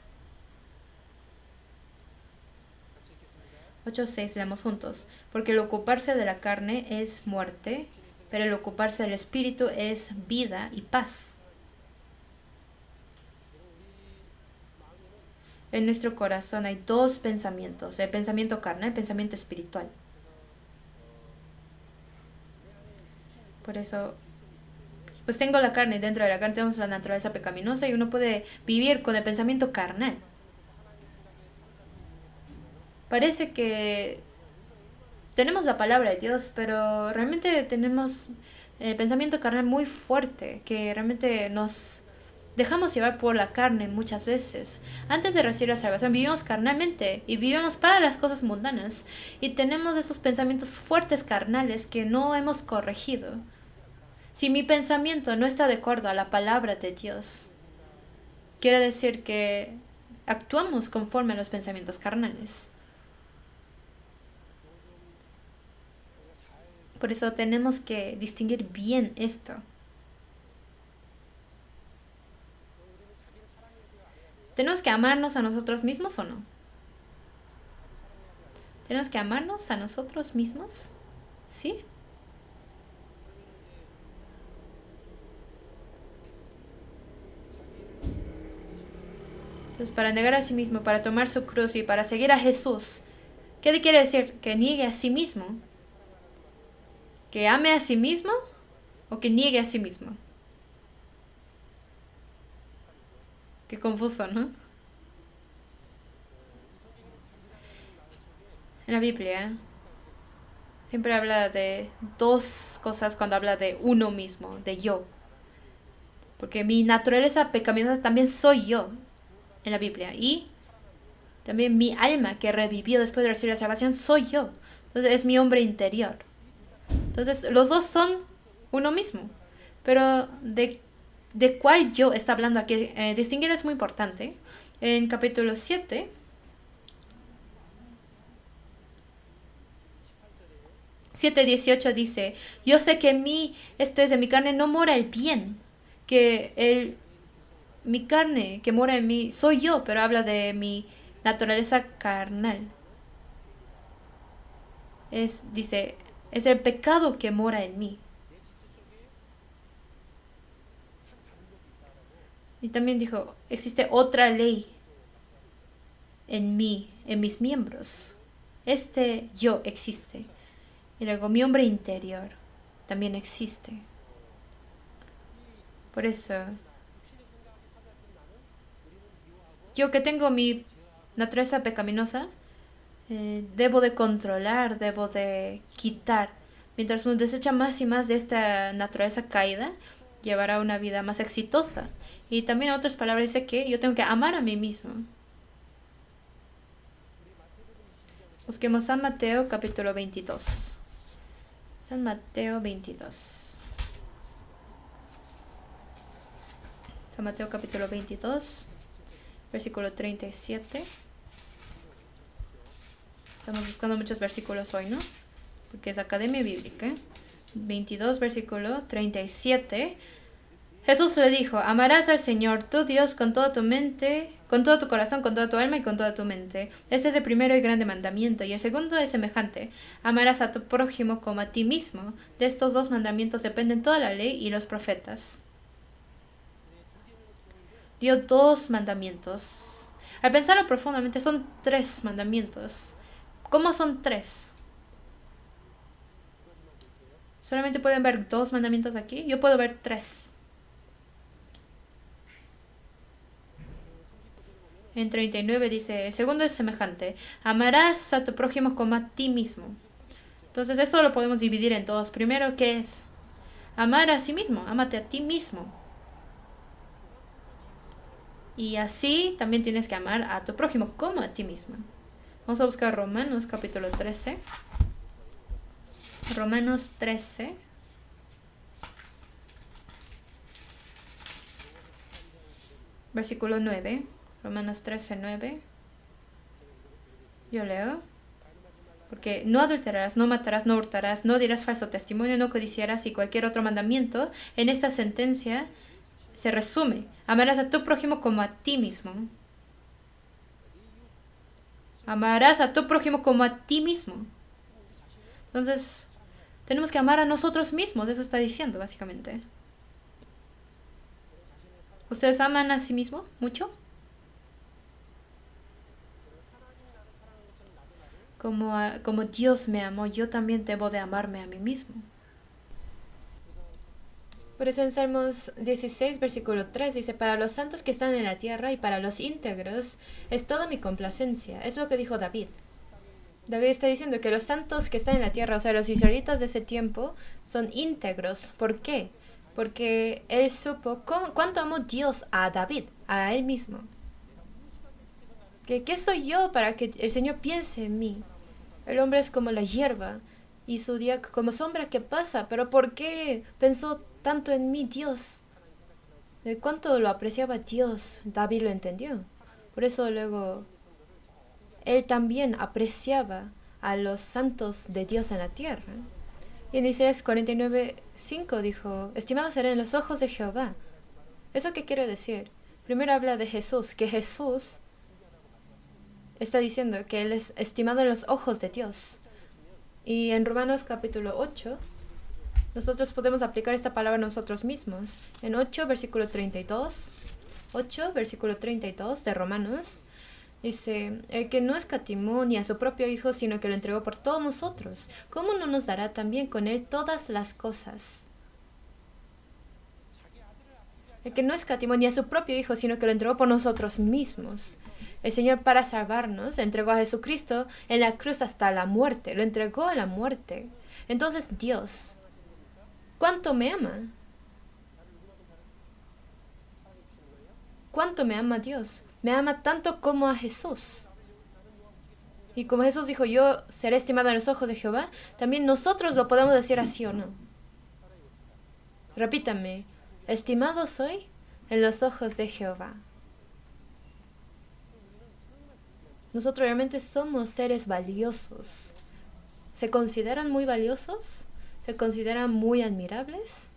Speaker 1: 8:6 leemos juntos. Porque el ocuparse de la carne es muerte, pero el ocuparse del espíritu es vida y paz. En nuestro corazón hay dos pensamientos, el pensamiento carnal y el pensamiento espiritual. Por eso, pues tengo la carne, y dentro de la carne tenemos la naturaleza pecaminosa y uno puede vivir con el pensamiento carnal. Parece que tenemos la palabra de Dios, pero realmente tenemos el pensamiento carnal muy fuerte, que realmente nos dejamos llevar por la carne muchas veces. Antes de recibir la salvación vivimos carnalmente y vivimos para las cosas mundanas y tenemos esos pensamientos fuertes carnales que no hemos corregido. Si mi pensamiento no está de acuerdo a la palabra de Dios, quiere decir que actuamos conforme a los pensamientos carnales. Por eso tenemos que distinguir bien esto. ¿Tenemos que amarnos a nosotros mismos o no? ¿Tenemos que amarnos a nosotros mismos? ¿Sí? Entonces, para negar a sí mismo, para tomar su cruz y para seguir a Jesús, ¿qué quiere decir? Que niegue a sí mismo. ¿Que ame a sí mismo o que niegue a sí mismo? Qué confuso, ¿no? En la Biblia siempre habla de dos cosas cuando habla de uno mismo, de yo. Porque mi naturaleza pecaminosa también soy yo en la Biblia. Y también mi alma que revivió después de recibir la salvación soy yo. Entonces es mi hombre interior. Entonces los dos son uno mismo. Pero de cuál yo está hablando aquí, distinguir es muy importante. En capítulo 7, 7:18 dice, yo sé que en mí, esto es de mi carne, no mora el bien, que mi carne que mora en mí soy yo, pero habla de mi naturaleza carnal. Dice, es el pecado que mora en mí. Y también dijo, existe otra ley en mí, en mis miembros. Este yo existe. Y luego mi hombre interior también existe. Por eso, yo que tengo mi naturaleza pecaminosa, debo de controlar, debo de quitar. Mientras uno desecha más y más de esta naturaleza caída, llevará una vida más exitosa. Y también en otras palabras dice que yo tengo que amar a mí mismo. Busquemos San Mateo capítulo 22. San Mateo 22. San Mateo capítulo 22, versículo 37. Estamos buscando muchos versículos hoy, ¿no? Porque es Academia Bíblica. 22, versículo 37. Jesús le dijo, amarás al Señor tu Dios con toda tu mente, con todo tu corazón, con toda tu alma y con toda tu mente. Este es el primero y grande mandamiento. Y el segundo es semejante. Amarás a tu prójimo como a ti mismo. De estos dos mandamientos dependen toda la ley y los profetas. Dio dos mandamientos. Al pensarlo profundamente, son tres mandamientos. ¿Cómo son tres? ¿Solamente pueden ver dos mandamientos aquí? Yo puedo ver tres. En 39 dice, el segundo es semejante. Amarás a tu prójimo como a ti mismo. Entonces esto lo podemos dividir en dos. Primero, ¿qué es? Amar a sí mismo. Ámate a ti mismo. Y así también tienes que amar a tu prójimo como a ti mismo. Vamos a buscar Romanos capítulo 13. Romanos 13. Versículo 9. Romanos 13, 9. Yo leo. Porque no adulterarás, no matarás, no hurtarás, no dirás falso testimonio, no codiciarás y cualquier otro mandamiento. En esta sentencia se resume. Amarás a tu prójimo como a ti mismo. Amarás a tu prójimo como a ti mismo. Entonces, tenemos que amar a nosotros mismos. Eso está diciendo, básicamente. ¿Ustedes aman a sí mismos mucho? Como Dios me amó, yo también debo de amarme a mí mismo. Por eso en Salmos 16, versículo 3 dice, para los santos que están en la tierra y para los íntegros es toda mi complacencia. Es lo que dijo David. David está diciendo que los santos que están en la tierra, o sea, los israelitas de ese tiempo, son íntegros. ¿Por qué? Porque él supo cuánto amó Dios a David, a él mismo. ¿Qué soy yo para que el Señor piense en mí? El hombre es como la hierba y su día como sombra que pasa. ¿Pero por qué pensó tanto en mí Dios? ¿De cuánto lo apreciaba Dios? David lo entendió. Por eso luego él también apreciaba a los santos de Dios en la tierra. Y en Isaías 49:5 dijo, estimados serán en los ojos de Jehová. ¿Eso qué quiere decir? Primero habla de Jesús, que Jesús está diciendo que Él es estimado en los ojos de Dios. Y en Romanos capítulo 8, nosotros podemos aplicar esta palabra a nosotros mismos. En 8, versículo 32, 8, versículo 32 de Romanos, dice, el que no escatimó ni a su propio Hijo, sino que lo entregó por todos nosotros, ¿cómo no nos dará también con Él todas las cosas? El que no escatimó ni a su propio Hijo, sino que lo entregó por nosotros mismos. El Señor, para salvarnos, entregó a Jesucristo en la cruz hasta la muerte. Lo entregó a la muerte. Entonces Dios, ¿cuánto me ama? ¿Cuánto me ama Dios? Me ama tanto como a Jesús. Y como Jesús dijo, yo seré estimado en los ojos de Jehová, también nosotros lo podemos decir así o no. Repítame, estimado soy en los ojos de Jehová. Nosotros realmente somos seres valiosos. ¿Se consideran muy valiosos? ¿Se consideran muy admirables?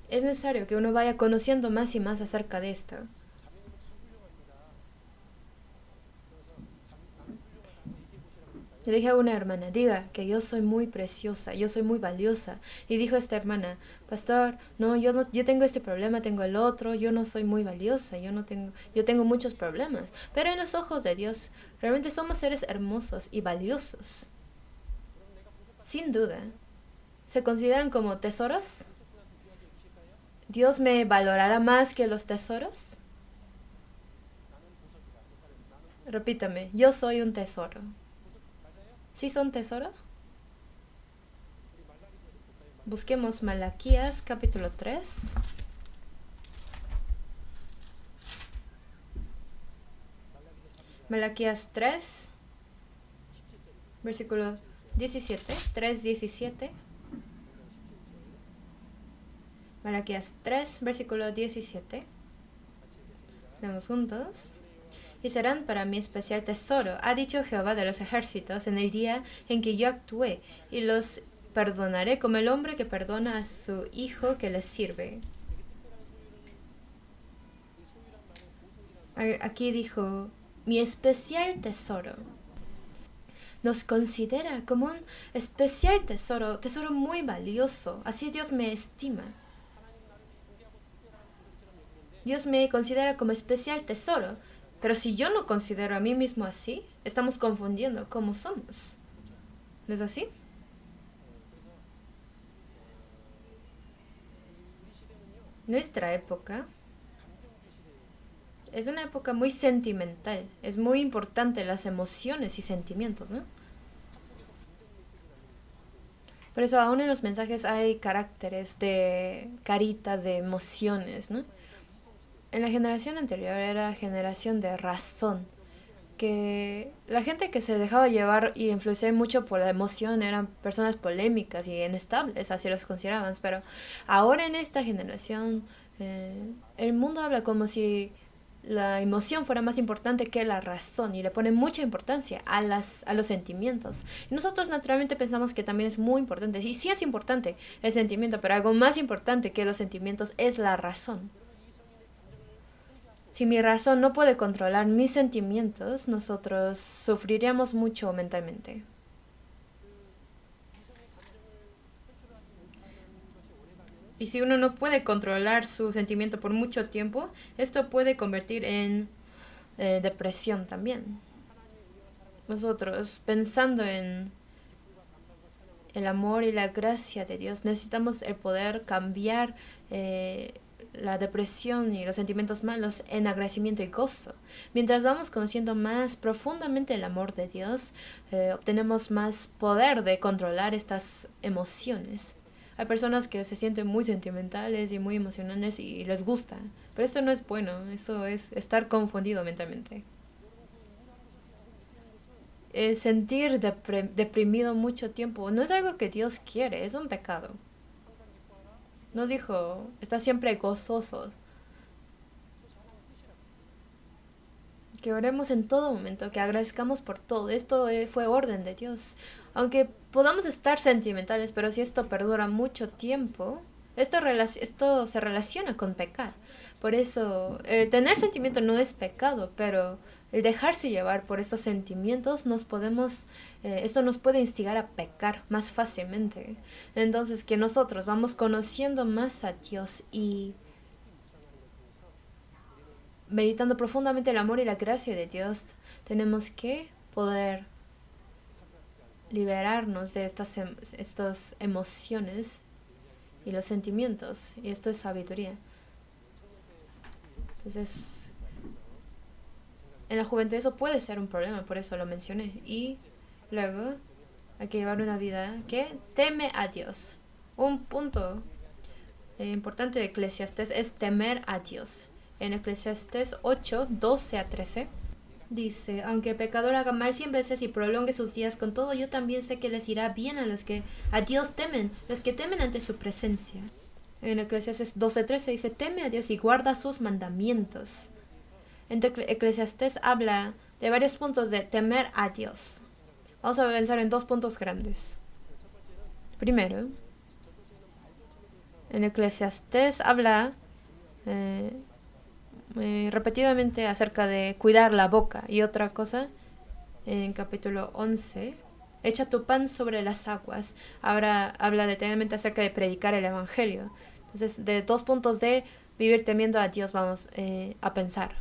Speaker 1: Es necesario que uno vaya conociendo más y más acerca de esto. Le dije a una hermana, diga que yo soy muy preciosa, yo soy muy valiosa. Y dijo esta hermana, pastor, no, yo tengo este problema, tengo el otro, yo no soy muy valiosa, yo tengo muchos problemas. Pero en los ojos de Dios, realmente somos seres hermosos y valiosos. Sin duda. ¿Se consideran como tesoros? ¿Dios me valorará más que los tesoros? Repítame, yo soy un tesoro. ¿Sí son tesoro? Busquemos Malaquías capítulo 3. Malaquías 3, versículo 17, 3:17. Malaquías 3, versículo 17. Leemos juntos. y serán para mí especial tesoro, ha dicho Jehová de los ejércitos, en el día en que yo actué, y los perdonaré como el hombre que perdona a su hijo que le sirve. Aquí dijo, mi especial tesoro. Nos considera como un especial tesoro, tesoro muy valioso. Así Dios me estima. Dios me considera como especial tesoro. Pero si yo no considero a mí mismo así, estamos confundiendo cómo somos. ¿No es así? Nuestra época es una época muy sentimental. Es muy importante las emociones y sentimientos, ¿no? Por eso aún en los mensajes hay caracteres de caritas, de emociones, ¿no? En la generación anterior era generación de razón, que la gente que se dejaba llevar y influenciar mucho por la emoción eran personas polémicas y inestables, así los consideraban, pero ahora en esta generación el mundo habla como si la emoción fuera más importante que la razón y le pone mucha importancia a los sentimientos. Y nosotros naturalmente pensamos que también es muy importante, y sí es importante el sentimiento, pero algo más importante que los sentimientos es la razón. Si mi razón no puede controlar mis sentimientos, nosotros sufriríamos mucho mentalmente. Y si uno no puede controlar su sentimiento por mucho tiempo, esto puede convertir en depresión también. Nosotros, pensando en el amor y la gracia de Dios, necesitamos el poder cambiar la depresión y los sentimientos malos en agradecimiento y gozo. Mientras vamos conociendo más profundamente el amor de Dios, obtenemos más poder de controlar estas emociones. Hay personas que se sienten muy sentimentales y muy emocionales y les gusta, pero esto no es bueno, eso es estar confundido mentalmente. El sentir deprimido mucho tiempo no es algo que Dios quiere, es un pecado. Nos dijo, está siempre gozoso. Que oremos en todo momento, que agradezcamos por todo. Esto fue orden de Dios. Aunque podamos estar sentimentales, pero si esto perdura mucho tiempo, esto se relaciona con pecar. Por eso, tener sentimiento no es pecado, pero el dejarse llevar por esos sentimientos esto nos puede instigar a pecar más fácilmente. Entonces, que nosotros vamos conociendo más a Dios y meditando profundamente el amor y la gracia de Dios, tenemos que poder liberarnos de estas emociones y los sentimientos. Y esto es sabiduría. Entonces, en la juventud eso puede ser un problema, por eso lo mencioné. Y luego hay que llevar una vida que teme a Dios. Un punto importante de Eclesiastés es temer a Dios. En Eclesiastés 8, 12 a 13 dice, aunque el pecador haga mal 100 veces y prolongue sus días, con todo yo también sé que les irá bien a los que a Dios temen, los que temen ante su presencia. En Eclesiastés 12:13 dice, teme a Dios y guarda sus mandamientos. En Eclesiastés habla de varios puntos de temer a Dios. Vamos a pensar en dos puntos grandes. Primero, en Eclesiastés habla repetidamente acerca de cuidar la boca. Y otra cosa, en capítulo 11, echa tu pan sobre las aguas. Ahora habla detenidamente acerca de predicar el evangelio. Entonces, de dos puntos de vivir temiendo a Dios vamos a pensar.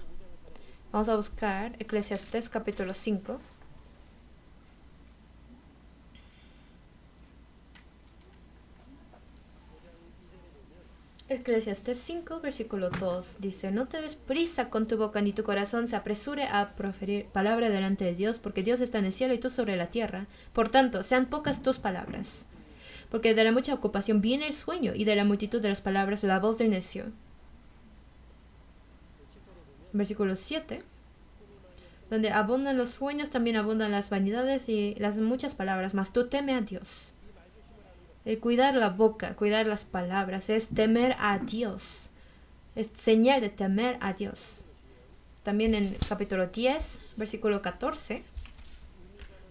Speaker 1: Vamos a buscar Eclesiastés capítulo 5. Eclesiastés 5, versículo 2 dice, no te des prisa con tu boca ni tu corazón se apresure a proferir palabra delante de Dios, porque Dios está en el cielo y tú sobre la tierra. Por tanto, sean pocas tus palabras, porque de la mucha ocupación viene el sueño y de la multitud de las palabras la voz del necio. Versículo 7, donde abundan los sueños, también abundan las vanidades y las muchas palabras, mas tú teme a Dios. El cuidar la boca, cuidar las palabras, es temer a Dios. Es señal de temer a Dios. también en capítulo 10, versículo 14.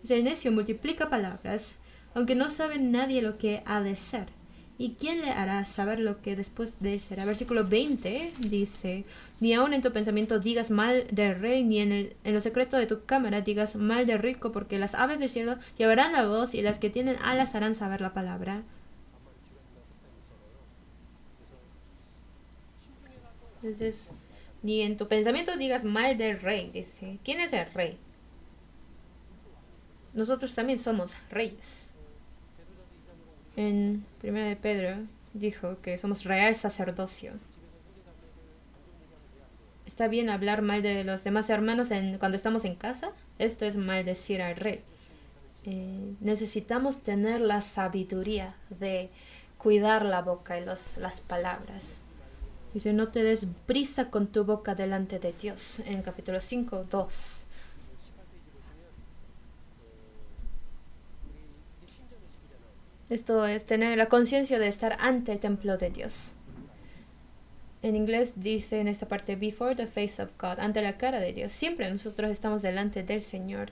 Speaker 1: Dice, el necio multiplica palabras, aunque no sabe nadie lo que ha de ser. ¿Y quién le hará saber lo que después de él será? Versículo 20 dice, ni aun en tu pensamiento digas mal del rey, ni en lo secreto de tu cámara digas mal del rico, porque las aves del cielo llevarán la voz y las que tienen alas harán saber la palabra. Entonces, ni en tu pensamiento digas mal del rey, dice. ¿Quién es el rey? Nosotros también somos reyes. En 1 de Pedro dijo que somos real sacerdocio. ¿Está bien hablar mal de los demás hermanos cuando estamos en casa? Esto es maldecir al rey. Necesitamos tener la sabiduría de cuidar la boca y las palabras. Dice, no te des prisa con tu boca delante de Dios. En capítulo 5, 2. Esto es tener la conciencia de estar ante el templo de Dios. En inglés dice en esta parte, before the face of God, ante la cara de Dios. Siempre nosotros estamos delante del Señor.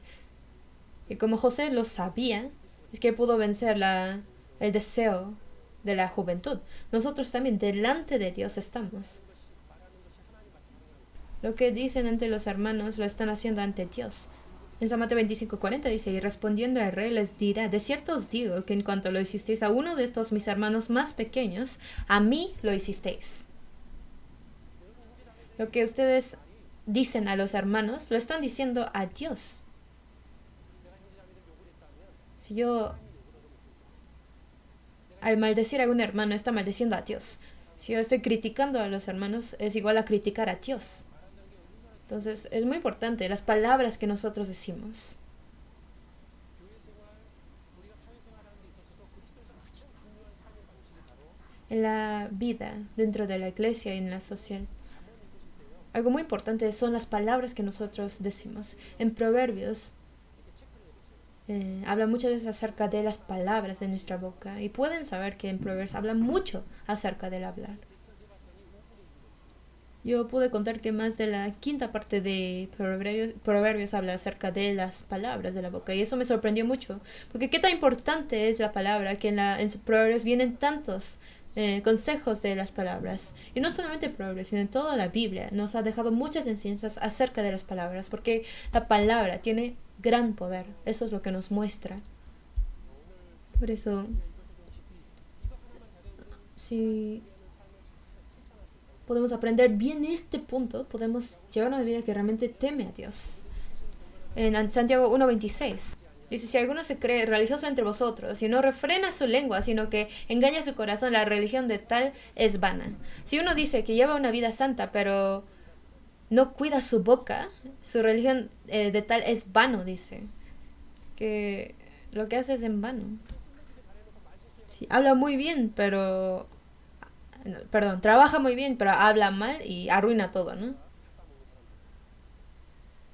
Speaker 1: Y como José lo sabía, es que pudo vencer el deseo de la juventud. Nosotros también delante de Dios estamos. Lo que dicen ante los hermanos lo están haciendo ante Dios. En San Mateo 25:40 dice, y respondiendo el rey les dirá, de cierto os digo que en cuanto lo hicisteis a uno de estos mis hermanos más pequeños, a mí lo hicisteis. Lo que ustedes dicen a los hermanos, lo están diciendo a Dios. Si yo, al maldecir a un hermano, está maldeciendo a Dios. Si yo estoy criticando a los hermanos, es igual a criticar a Dios. Entonces, es muy importante las palabras que nosotros decimos. En la vida, dentro de la iglesia y en la social, algo muy importante son las palabras que nosotros decimos. En Proverbios, habla muchas veces acerca de las palabras de nuestra boca. Y pueden saber que en Proverbios habla mucho acerca del hablar. Yo pude contar que más de la quinta parte de Proverbios habla acerca de las palabras de la boca. Y eso me sorprendió mucho. Porque qué tan importante es la palabra, que en Proverbios vienen tantos consejos de las palabras. Y no solamente Proverbios, sino en toda la Biblia. Nos ha dejado muchas enseñanzas acerca de las palabras. Porque la palabra tiene gran poder. Eso es lo que nos muestra. Por eso, si podemos aprender bien este punto, podemos llevar una vida que realmente teme a Dios. En Santiago 1:26 dice, si alguno se cree religioso entre vosotros y no refrena su lengua, sino que engaña su corazón, la religión de tal es vana. Si uno dice que lleva una vida santa, pero no cuida su boca, su religión de tal es vano, dice. Que lo que hace es en vano. Sí, habla muy bien, pero trabaja muy bien, pero habla mal y arruina todo, ¿no?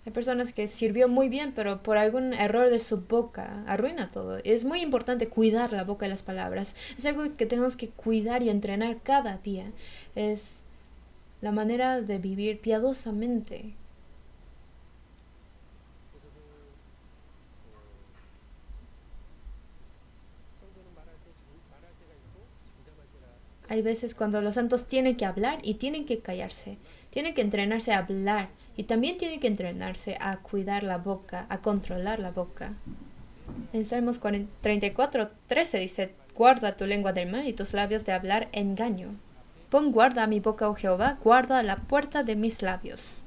Speaker 1: Hay personas que sirvió muy bien, pero por algún error de su boca arruina todo. Es muy importante cuidar la boca y las palabras. Es algo que tenemos que cuidar y entrenar cada día. Es la manera de vivir piadosamente. Hay veces cuando los santos tienen que hablar y tienen que callarse. Tienen que entrenarse a hablar y también tienen que entrenarse a cuidar la boca, a controlar la boca. En Salmos 34:13 dice, guarda tu lengua del mal y tus labios de hablar engaño. Pon guarda a mi boca, oh Jehová, guarda la puerta de mis labios.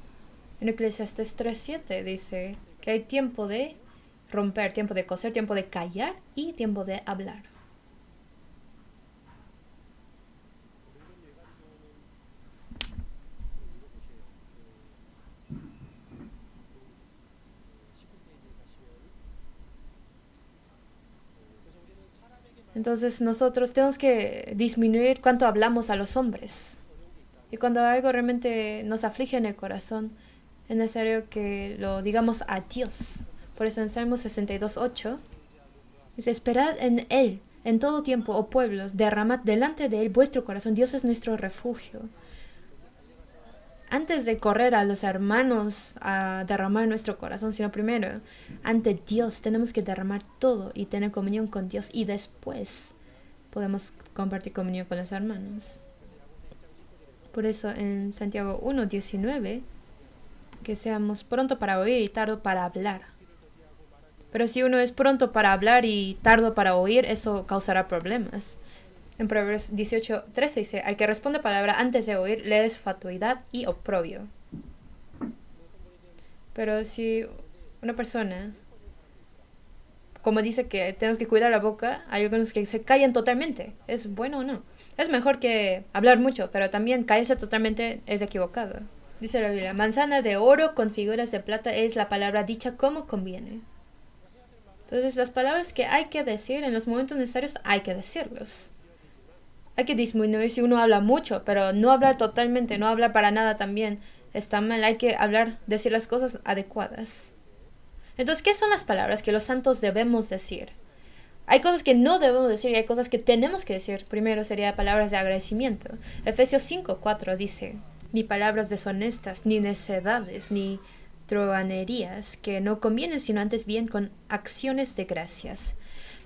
Speaker 1: En Eclesiastés 3:7 dice que hay tiempo de romper, tiempo de coser, tiempo de callar y tiempo de hablar. Entonces nosotros tenemos que disminuir cuánto hablamos a los hombres. Y cuando algo realmente nos aflige en el corazón, es necesario que lo digamos a Dios. Por eso en Salmo 62:8 dice, esperad en Él en todo tiempo, oh pueblos, derramad delante de Él vuestro corazón. Dios es nuestro refugio. antes de correr a los hermanos a derramar nuestro corazón, sino primero, ante Dios, tenemos que derramar todo y tener comunión con Dios y después podemos compartir comunión con los hermanos. Por eso en Santiago 1:19, que seamos pronto para oír y tardo para hablar. Pero si uno es pronto para hablar y tardo para oír, eso causará problemas. En Proverbios 18:13 dice, al que responde palabra antes de oír, le es fatuidad y oprobio. Pero si una persona, como dice que tenemos que cuidar la boca, hay algunos que se callan totalmente. ¿Es bueno o no? Es mejor que hablar mucho, pero también callarse totalmente es equivocado. Dice la Biblia, manzana de oro con figuras de plata es la palabra dicha como conviene. Entonces las palabras que hay que decir en los momentos necesarios hay que decirlos. Hay que disminuir si uno habla mucho, pero no hablar totalmente, no hablar para nada también está mal. Hay que hablar, decir las cosas adecuadas. Entonces, ¿qué son las palabras que los santos debemos decir? Hay cosas que no debemos decir y hay cosas que tenemos que decir. Primero sería palabras de agradecimiento. Efesios 5:4 dice, ni palabras deshonestas, ni necedades, ni truhanerías que no convienen, sino antes bien con acciones de gracias.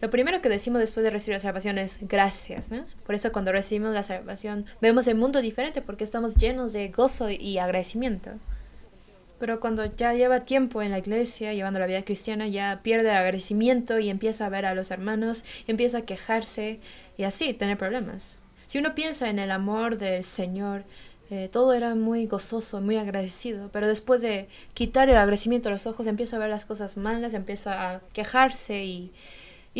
Speaker 1: Lo primero que decimos después de recibir la salvación es gracias, ¿no? Por eso cuando recibimos la salvación vemos el mundo diferente porque estamos llenos de gozo y agradecimiento. Pero cuando ya lleva tiempo en la iglesia, llevando la vida cristiana, ya pierde el agradecimiento y empieza a ver a los hermanos, empieza a quejarse y así tener problemas. Si uno piensa en el amor del Señor, todo era muy gozoso, muy agradecido, pero después de quitar el agradecimiento a los ojos, empieza a ver las cosas malas, empieza a quejarse y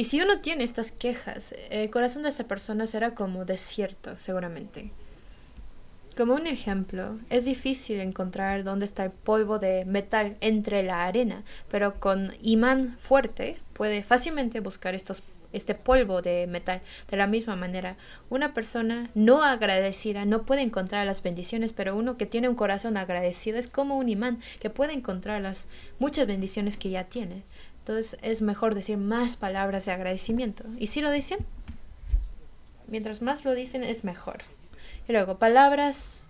Speaker 1: si uno tiene estas quejas, el corazón de esa persona será como desierto, seguramente. Como un ejemplo, es difícil encontrar dónde está el polvo de metal entre la arena, pero con imán fuerte puede fácilmente buscar este polvo de metal. De la misma manera, una persona no agradecida no puede encontrar las bendiciones, pero uno que tiene un corazón agradecido es como un imán que puede encontrar las muchas bendiciones que ya tiene. Entonces es mejor decir más palabras de agradecimiento. ¿Y si lo dicen? Mientras más lo dicen es mejor. Y luego, palabras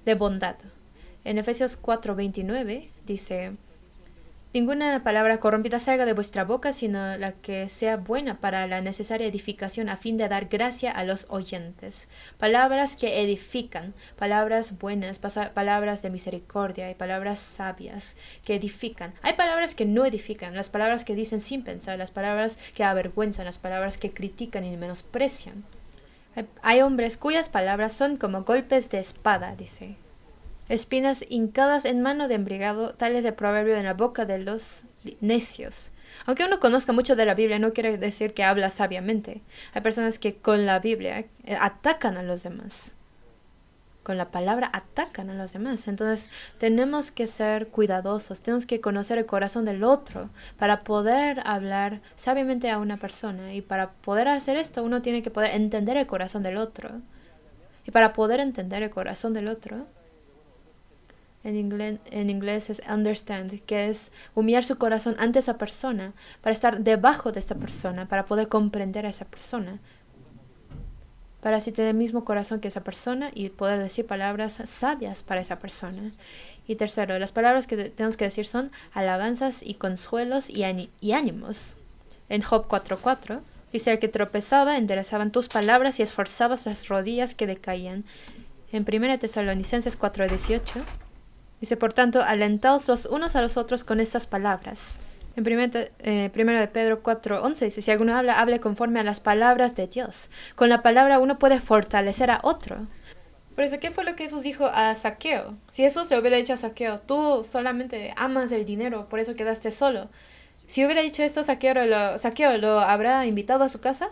Speaker 1: de bondad. En Efesios 4:29 dice, ninguna palabra corrompida salga de vuestra boca, sino la que sea buena para la necesaria edificación a fin de dar gracia a los oyentes. Palabras que edifican, palabras buenas, palabras de misericordia y palabras sabias que edifican. Hay palabras que no edifican, las palabras que dicen sin pensar, las palabras que avergüenzan, las palabras que critican y menosprecian. Hay hombres cuyas palabras son como golpes de espada, dice. Espinas hincadas en mano de embriagado, tales de proverbio en la boca de los necios. Aunque uno conozca mucho de la Biblia, no quiere decir que habla sabiamente. Hay personas que con la Biblia atacan a los demás. Con la palabra atacan a los demás. Entonces tenemos que ser cuidadosos, tenemos que conocer el corazón del otro para poder hablar sabiamente a una persona. Y para poder hacer esto uno tiene que poder entender el corazón del otro. Y para poder entender el corazón del otro, en inglés es understand, que es humillar su corazón ante esa persona, para estar debajo de esta persona, para poder comprender a esa persona. Para así tener el mismo corazón que esa persona y poder decir palabras sabias para esa persona. Y tercero, las palabras que tenemos que decir son alabanzas y consuelos y ánimos. En Job 4:4 dice, el que tropezaba enderezaban tus palabras y esforzabas las rodillas que decaían. En 1 Tesalonicenses 4:18 dice, por tanto, alentaos los unos a los otros con estas palabras. En 1 de Pedro 4:11 dice, si alguno habla, hable conforme a las palabras de Dios. Con la palabra uno puede fortalecer a otro. Por eso, ¿qué fue lo que Jesús dijo a Zaqueo? Si Jesús le hubiera dicho a Zaqueo, tú solamente amas el dinero, por eso quedaste solo. Si hubiera dicho esto, Zaqueo lo habrá invitado a su casa.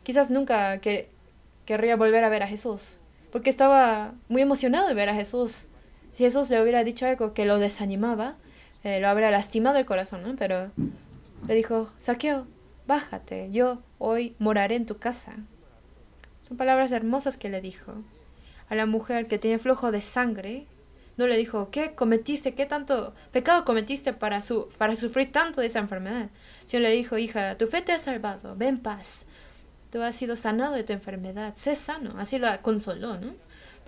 Speaker 1: Quizás nunca querría volver a ver a Jesús, porque estaba muy emocionado de ver a Jesús. Si Jesús le hubiera dicho algo que lo desanimaba, lo habría lastimado el corazón, ¿no? Pero le dijo, Zaqueo, bájate, yo hoy moraré en tu casa. Son palabras hermosas que le dijo. A la mujer que tenía flujo de sangre, no le dijo, ¿qué cometiste? ¿Qué tanto pecado cometiste para sufrir tanto de esa enfermedad? Sino le dijo, hija, tu fe te ha salvado, ve en paz. Tú has sido sanado de tu enfermedad, sé sano. Así lo consoló, ¿no?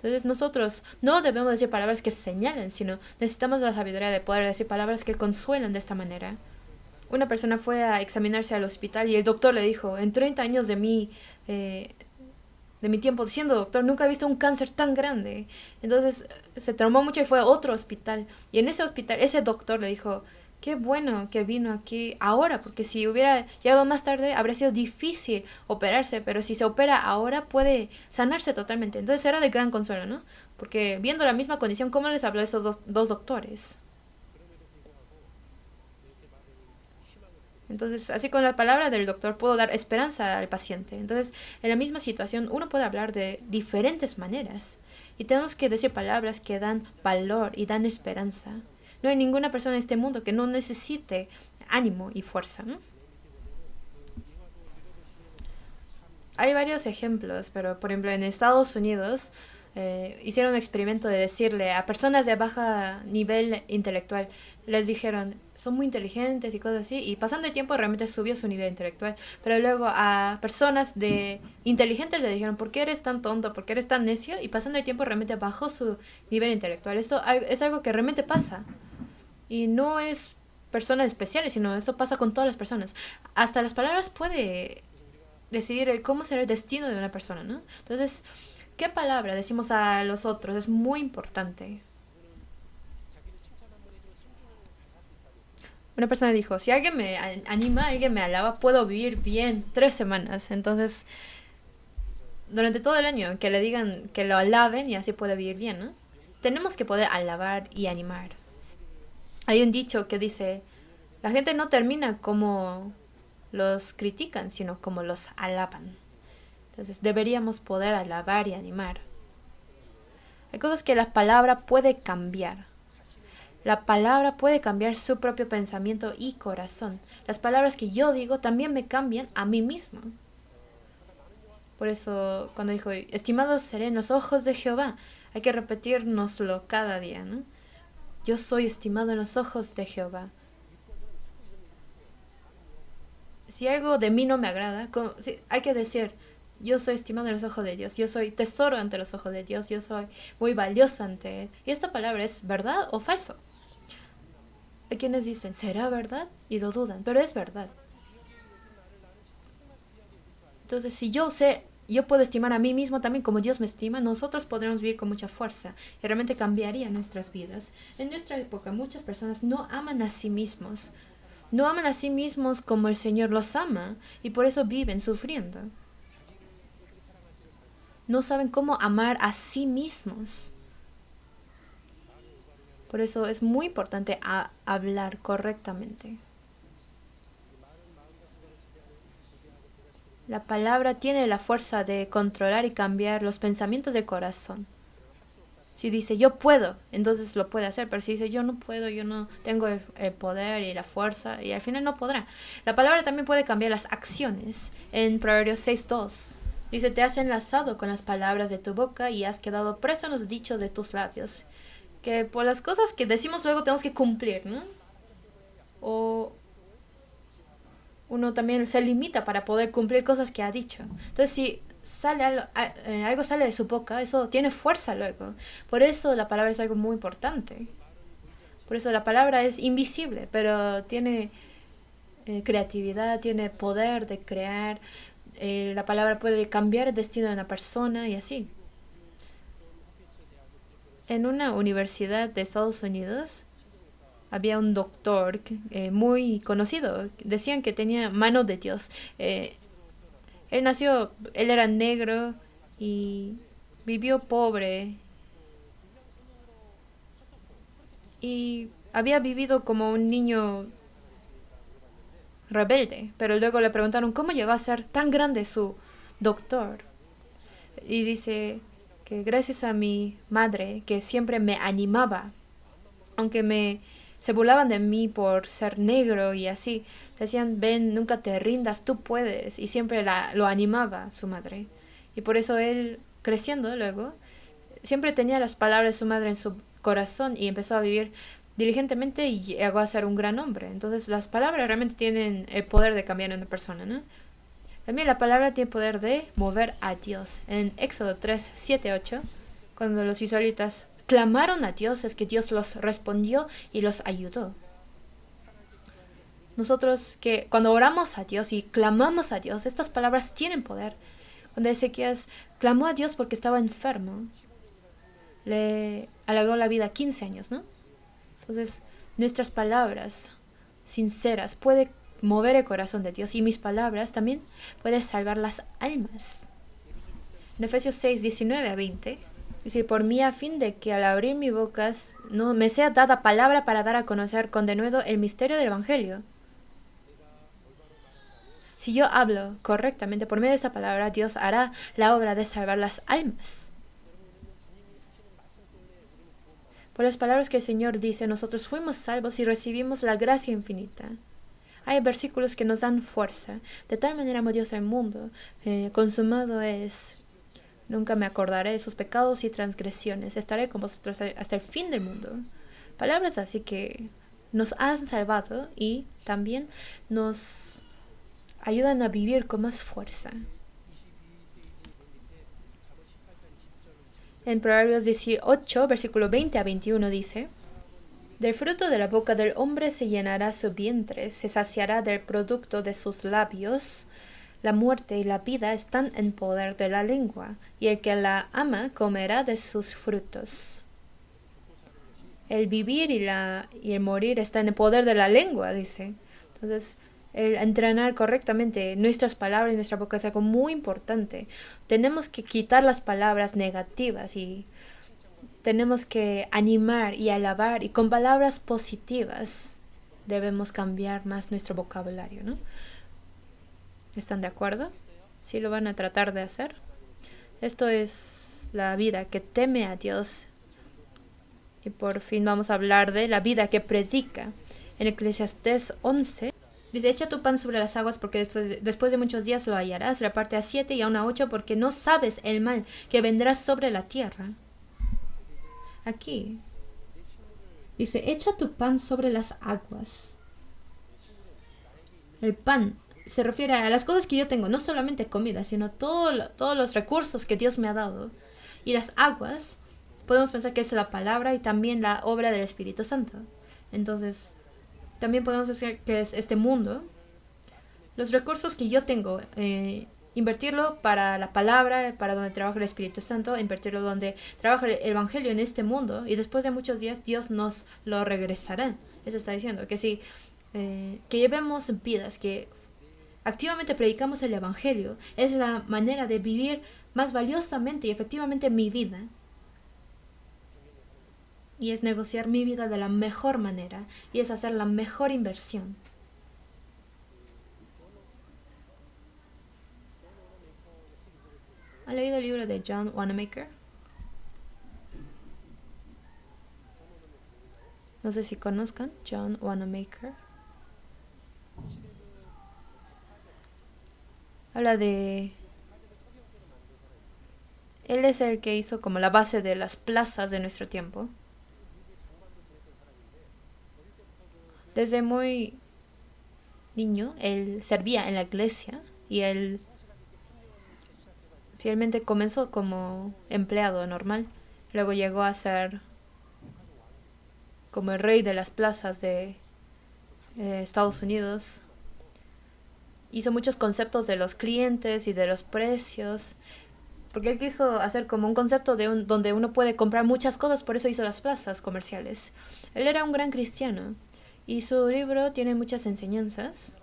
Speaker 1: Entonces nosotros no debemos decir palabras que señalen, sino necesitamos la sabiduría de poder decir palabras que consuelan de esta manera. Una persona fue a examinarse al hospital y el doctor le dijo, en 30 años de mi tiempo siendo doctor, nunca he visto un cáncer tan grande. Entonces se traumó mucho y fue a otro hospital. Y en ese hospital, ese doctor le dijo, qué bueno que vino aquí ahora, porque si hubiera llegado más tarde habría sido difícil operarse, pero si se opera ahora puede sanarse totalmente. Entonces era de gran consuelo, ¿no? Porque viendo la misma condición, ¿cómo les habló a esos dos doctores? Entonces, así con la palabra del doctor puedo dar esperanza al paciente. Entonces, en la misma situación uno puede hablar de diferentes maneras. Y tenemos que decir palabras que dan valor y dan esperanza. No hay ninguna persona en este mundo que no necesite ánimo y fuerza, ¿no? Hay varios ejemplos, pero por ejemplo en Estados Unidos hicieron un experimento de decirle a personas de baja nivel intelectual, les dijeron, son muy inteligentes y cosas así, y pasando el tiempo realmente subió su nivel intelectual, pero luego a personas de inteligentes le dijeron, ¿por qué eres tan tonto? ¿Por qué eres tan necio? Y pasando el tiempo realmente bajó su nivel intelectual. Esto es algo que realmente pasa, y no es personas especiales, sino esto pasa con todas las personas. Hasta las palabras puede decidir cómo será el destino de una persona, ¿no? Entonces, ¿qué palabra decimos a los otros? Es muy importante. Una persona dijo, si alguien me anima, alguien me alaba, puedo vivir bien 3 semanas. Entonces, durante todo el año, que le digan que lo alaben y así puede vivir bien, ¿no? Tenemos que poder alabar y animar. Hay un dicho que dice, la gente no termina como los critican, sino como los alaban. Entonces deberíamos poder alabar y animar. Hay cosas que la palabra puede cambiar. La palabra puede cambiar su propio pensamiento y corazón. Las palabras que yo digo también me cambian a mí mismo. Por eso cuando dijo, estimados seré en los ojos de Jehová, hay que repetírnoslo cada día, ¿no? Yo soy estimado en los ojos de Jehová. Si algo de mí no me agrada, hay que decir, yo soy estimado en los ojos de Dios, yo soy tesoro ante los ojos de Dios, yo soy muy valioso ante Él. Y esta palabra es verdad o falso. Hay quienes dicen, ¿será verdad? Y lo dudan, pero es verdad. Entonces, si yo puedo estimar a mí mismo también como Dios me estima, nosotros podremos vivir con mucha fuerza y realmente cambiaría nuestras vidas. En nuestra época, muchas personas no aman a sí mismos. No aman a sí mismos como el Señor los ama y por eso viven sufriendo. No saben cómo amar a sí mismos. Por eso es muy importante hablar correctamente. La palabra tiene la fuerza de controlar y cambiar los pensamientos del corazón. Si dice yo puedo, entonces lo puede hacer. Pero si dice yo no puedo, yo no tengo el poder y la fuerza, y al final no podrá. La palabra también puede cambiar las acciones. En Proverbios 6:2 dice, te has enlazado con las palabras de tu boca y has quedado preso en los dichos de tus labios. Que por las cosas que decimos luego tenemos que cumplir, ¿no? O uno también se limita para poder cumplir cosas que ha dicho. Entonces si algo sale de su boca, eso tiene fuerza luego. Por eso la palabra es algo muy importante. Por eso la palabra es invisible, pero tiene creatividad, tiene poder de crear. La palabra puede cambiar el destino de una persona y así. En una universidad de Estados Unidos había un doctor muy conocido. Decían que tenía mano de Dios. Él era negro y vivió pobre y había vivido como un niño rebelde, pero luego le preguntaron cómo llegó a ser tan grande su doctor. Y dice que gracias a mi madre, que siempre me animaba, aunque se burlaban de mí por ser negro y así, decían, ven, nunca te rindas, tú puedes, y siempre lo animaba su madre. Y por eso él, creciendo luego, siempre tenía las palabras de su madre en su corazón y empezó a vivir diligentemente y llegó a ser un gran hombre. Entonces las palabras realmente tienen el poder de cambiar a una persona, ¿no? También la palabra tiene poder de mover a Dios. En Éxodo 3:7-8, Cuando los israelitas clamaron a Dios, es que Dios los respondió y los ayudó. Nosotros que cuando oramos a Dios y clamamos a Dios, estas palabras tienen poder. Cuando Ezequías clamó a Dios porque estaba enfermo, le alargó la vida 15 años, ¿no? Entonces, nuestras palabras sinceras pueden mover el corazón de Dios, y mis palabras también pueden salvar las almas. En Efesios 6, 19 a 20, dice: por mí, a fin de que al abrir mi boca no me sea dada palabra para dar a conocer con denuedo el misterio del Evangelio. Si yo hablo correctamente por medio de esta palabra, Dios hará la obra de salvar las almas. Por las palabras que el Señor dice, nosotros fuimos salvos y recibimos la gracia infinita. Hay versículos que nos dan fuerza. De tal manera amó Dios al mundo, consumado es. Nunca me acordaré de sus pecados y transgresiones. Estaré con vosotros hasta el fin del mundo. Palabras así que nos han salvado y también nos ayudan a vivir con más fuerza. En Proverbios 18, versículo 20 a 21 dice: del fruto de la boca del hombre se llenará su vientre, se saciará del producto de sus labios. La muerte y la vida están en poder de la lengua, y el que la ama comerá de sus frutos. El vivir y el morir están en el poder de la lengua, dice. Entonces, el entrenar correctamente nuestras palabras y nuestra boca es algo muy importante. Tenemos que quitar las palabras negativas y tenemos que animar y alabar, y con palabras positivas debemos cambiar más nuestro vocabulario, ¿no? ¿Están de acuerdo? ¿Sí lo van a tratar de hacer? Esto es la vida que teme a Dios. Y por fin vamos a hablar de la vida que predica. En Eclesiastés 11 dice: echa tu pan sobre las aguas, porque después de muchos días lo hallarás. Reparte a 7 y aún a 8, porque no sabes el mal que vendrá sobre la tierra. Aquí dice: echa tu pan sobre las aguas. El pan se refiere a las cosas que yo tengo, no solamente comida, sino todos los recursos que Dios me ha dado. Y las aguas, podemos pensar que es la palabra y también la obra del Espíritu Santo. Entonces, también podemos decir que es este mundo. Los recursos que yo tengo, invertirlo para la palabra, para donde trabaja el Espíritu Santo, invertirlo donde trabaja el Evangelio en este mundo, y después de muchos días Dios nos lo regresará. Eso está diciendo que si que llevemos vidas, que activamente predicamos el Evangelio, es la manera de vivir más valiosamente y efectivamente mi vida. Y es negociar mi vida de la mejor manera, y es hacer la mejor inversión. ¿Han leído el libro de John Wanamaker? No sé si conozcan John Wanamaker. Habla de... Él es el que hizo como la base de las plazas de nuestro tiempo. Desde muy niño, él servía en la iglesia y él fielmente comenzó como empleado normal. Luego llegó a ser como el rey de las plazas de Estados Unidos. Hizo muchos conceptos de los clientes y de los precios, porque él quiso hacer como un concepto de donde uno puede comprar muchas cosas, por eso hizo las plazas comerciales. Él era un gran cristiano y su libro tiene muchas enseñanzas.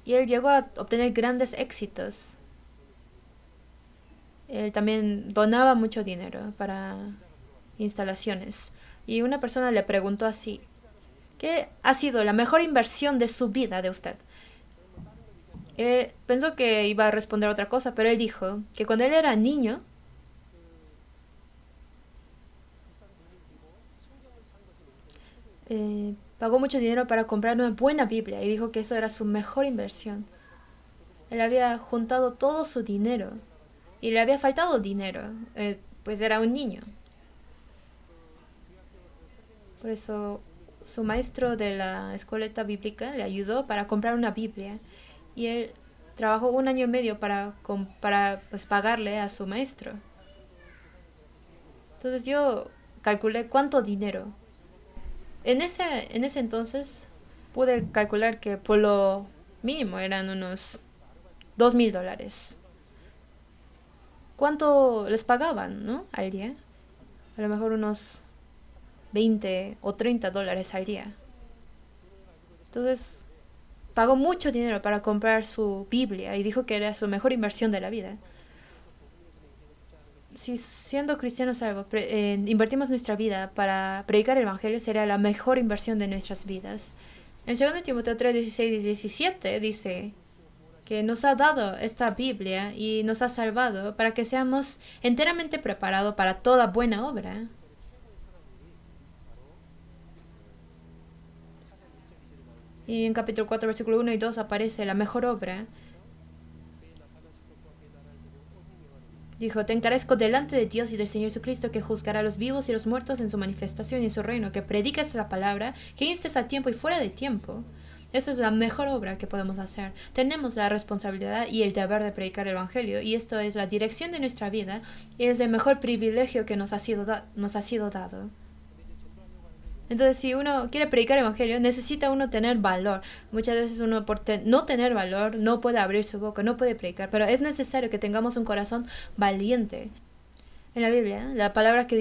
Speaker 1: Y él llegó a obtener grandes éxitos. Él también donaba mucho dinero para instalaciones. Y una persona le preguntó así: ¿qué ha sido la mejor inversión de su vida de usted? Pensó que iba a responder otra cosa, pero él dijo que cuando él era niño, pagó mucho dinero para comprar una buena Biblia, y dijo que eso era su mejor inversión. Él había juntado todo su dinero y le había faltado dinero, pues era un niño. Por eso su maestro de la escueleta bíblica le ayudó para comprar una Biblia, y él trabajó 1 año y medio para pues, pagarle a su maestro. Entonces yo calculé cuánto dinero. En ese entonces pude calcular que por lo mínimo eran unos $2,000. ¿Cuánto les pagaban, no? Al día. A lo mejor unos 20 o $30 al día. Entonces pagó mucho dinero para comprar su Biblia y dijo que era su mejor inversión de la vida. Si siendo cristianos algo, invertimos nuestra vida para predicar el Evangelio, será la mejor inversión de nuestras vidas. En 2 Timoteo 3, 16 y 17 dice que nos ha dado esta Biblia y nos ha salvado para que seamos enteramente preparados para toda buena obra. Y en capítulo 4, versículo 1 y 2 aparece la mejor obra. Dijo, te encarezco delante de Dios y del Señor Jesucristo, que juzgará a los vivos y los muertos en su manifestación y en su reino, que prediques la palabra, que instes a tiempo y fuera de tiempo. Esta es la mejor obra que podemos hacer. Tenemos la responsabilidad y el deber de predicar el Evangelio, y esto es la dirección de nuestra vida, y es el mejor privilegio que nos ha sido dado. Entonces, si uno quiere predicar el Evangelio, necesita uno tener valor. Muchas veces uno por no tener valor no puede abrir su boca, no puede predicar, pero es necesario que tengamos un corazón valiente. En la Biblia, la palabra que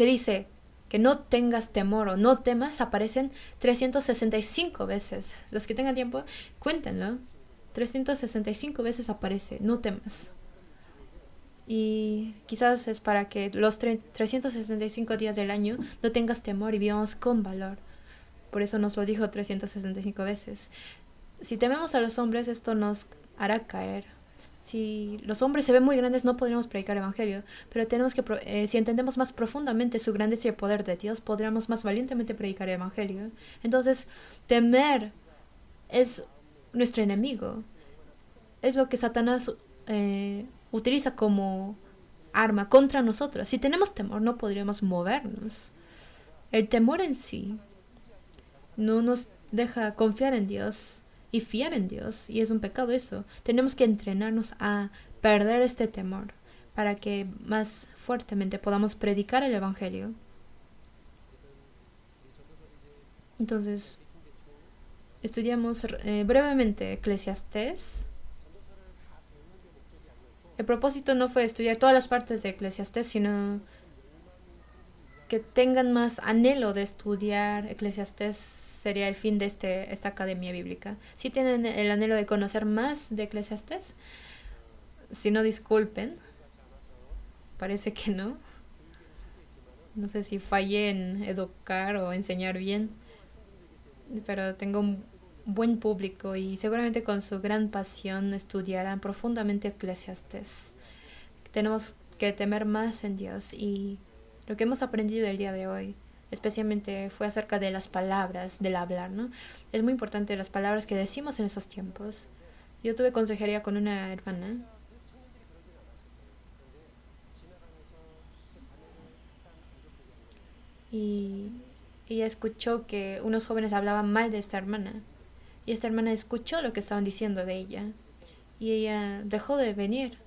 Speaker 1: dice que no tengas temor o no temas aparecen 365 veces. Los que tengan tiempo, cuéntenlo. 365 veces aparece, no temas. Y quizás es para que los 365 días del año no tengas temor y vivamos con valor. Por eso nos lo dijo 365 veces. Si tememos a los hombres, esto nos hará caer. Si los hombres se ven muy grandes, no podremos predicar el Evangelio. Pero tenemos que, si entendemos más profundamente su grandeza y el poder de Dios, podremos más valientemente predicar el Evangelio. Entonces, temer es nuestro enemigo. Es lo que Satanás utiliza como arma contra nosotros. Si tenemos temor, no podríamos movernos. El temor en sí no nos deja confiar en Dios y fiar en Dios, y es un pecado eso. Tenemos que entrenarnos a perder este temor para que más fuertemente podamos predicar el Evangelio. Entonces, estudiamos brevemente Eclesiastés. El propósito no fue estudiar todas las partes de Eclesiastés, sino que tengan más anhelo de estudiar Eclesiastés sería el fin de esta academia bíblica. Si tienen el anhelo de conocer más de Eclesiastés, si no, disculpen, parece que no. No sé si fallé en educar o enseñar bien, pero tengo un buen público y seguramente con su gran pasión estudiarán profundamente Eclesiastés. Tenemos que temer más en Dios, y lo que hemos aprendido el día de hoy especialmente fue acerca de las palabras, del hablar, ¿no? Es muy importante las palabras que decimos en esos tiempos. Yo tuve consejería con una hermana y ella escuchó que unos jóvenes hablaban mal de esta hermana, y esta hermana escuchó lo que estaban diciendo de ella, y ella dejó de venir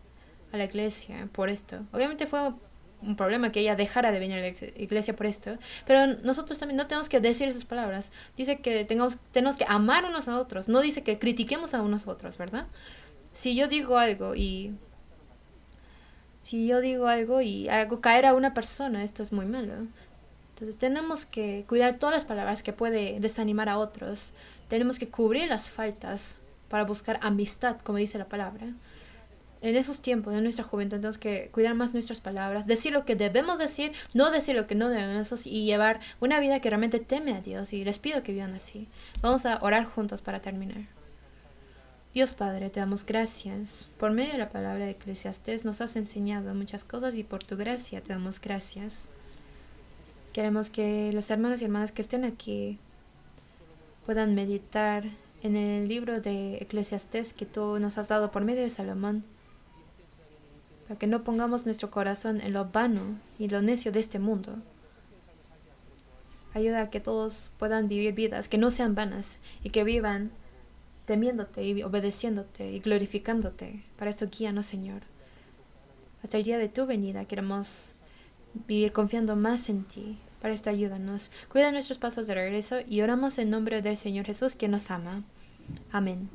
Speaker 1: a la iglesia por esto. Obviamente fue un problema que ella dejara de venir a la iglesia por esto, pero nosotros también no tenemos que decir esas palabras. Dice que tenemos que amar unos a otros, no dice que critiquemos a unos a otros, ¿verdad? Si yo digo algo y hago caer a una persona, esto es muy malo. Entonces tenemos que cuidar todas las palabras que puede desanimar a otros. Tenemos que cubrir las faltas para buscar amistad, como dice la palabra. En esos tiempos, en nuestra juventud, tenemos que cuidar más nuestras palabras, decir lo que debemos decir, no decir lo que no debemos, y llevar una vida que realmente teme a Dios, y les pido que vivan así. Vamos a orar juntos para terminar. Dios Padre, te damos gracias. Por medio de la palabra de Eclesiastés nos has enseñado muchas cosas, y por tu gracia te damos gracias. Queremos que los hermanos y hermanas que estén aquí puedan meditar en el libro de Eclesiastés que tú nos has dado por medio de Salomón, para que no pongamos nuestro corazón en lo vano y lo necio de este mundo. Ayuda a que todos puedan vivir vidas que no sean vanas, y que vivan temiéndote y obedeciéndote y glorificándote. Para esto guíanos, Señor. Hasta el día de tu venida queremos vivir confiando más en ti. Para esto ayúdanos. Cuida nuestros pasos de regreso y oramos en nombre del Señor Jesús que nos ama. Amén.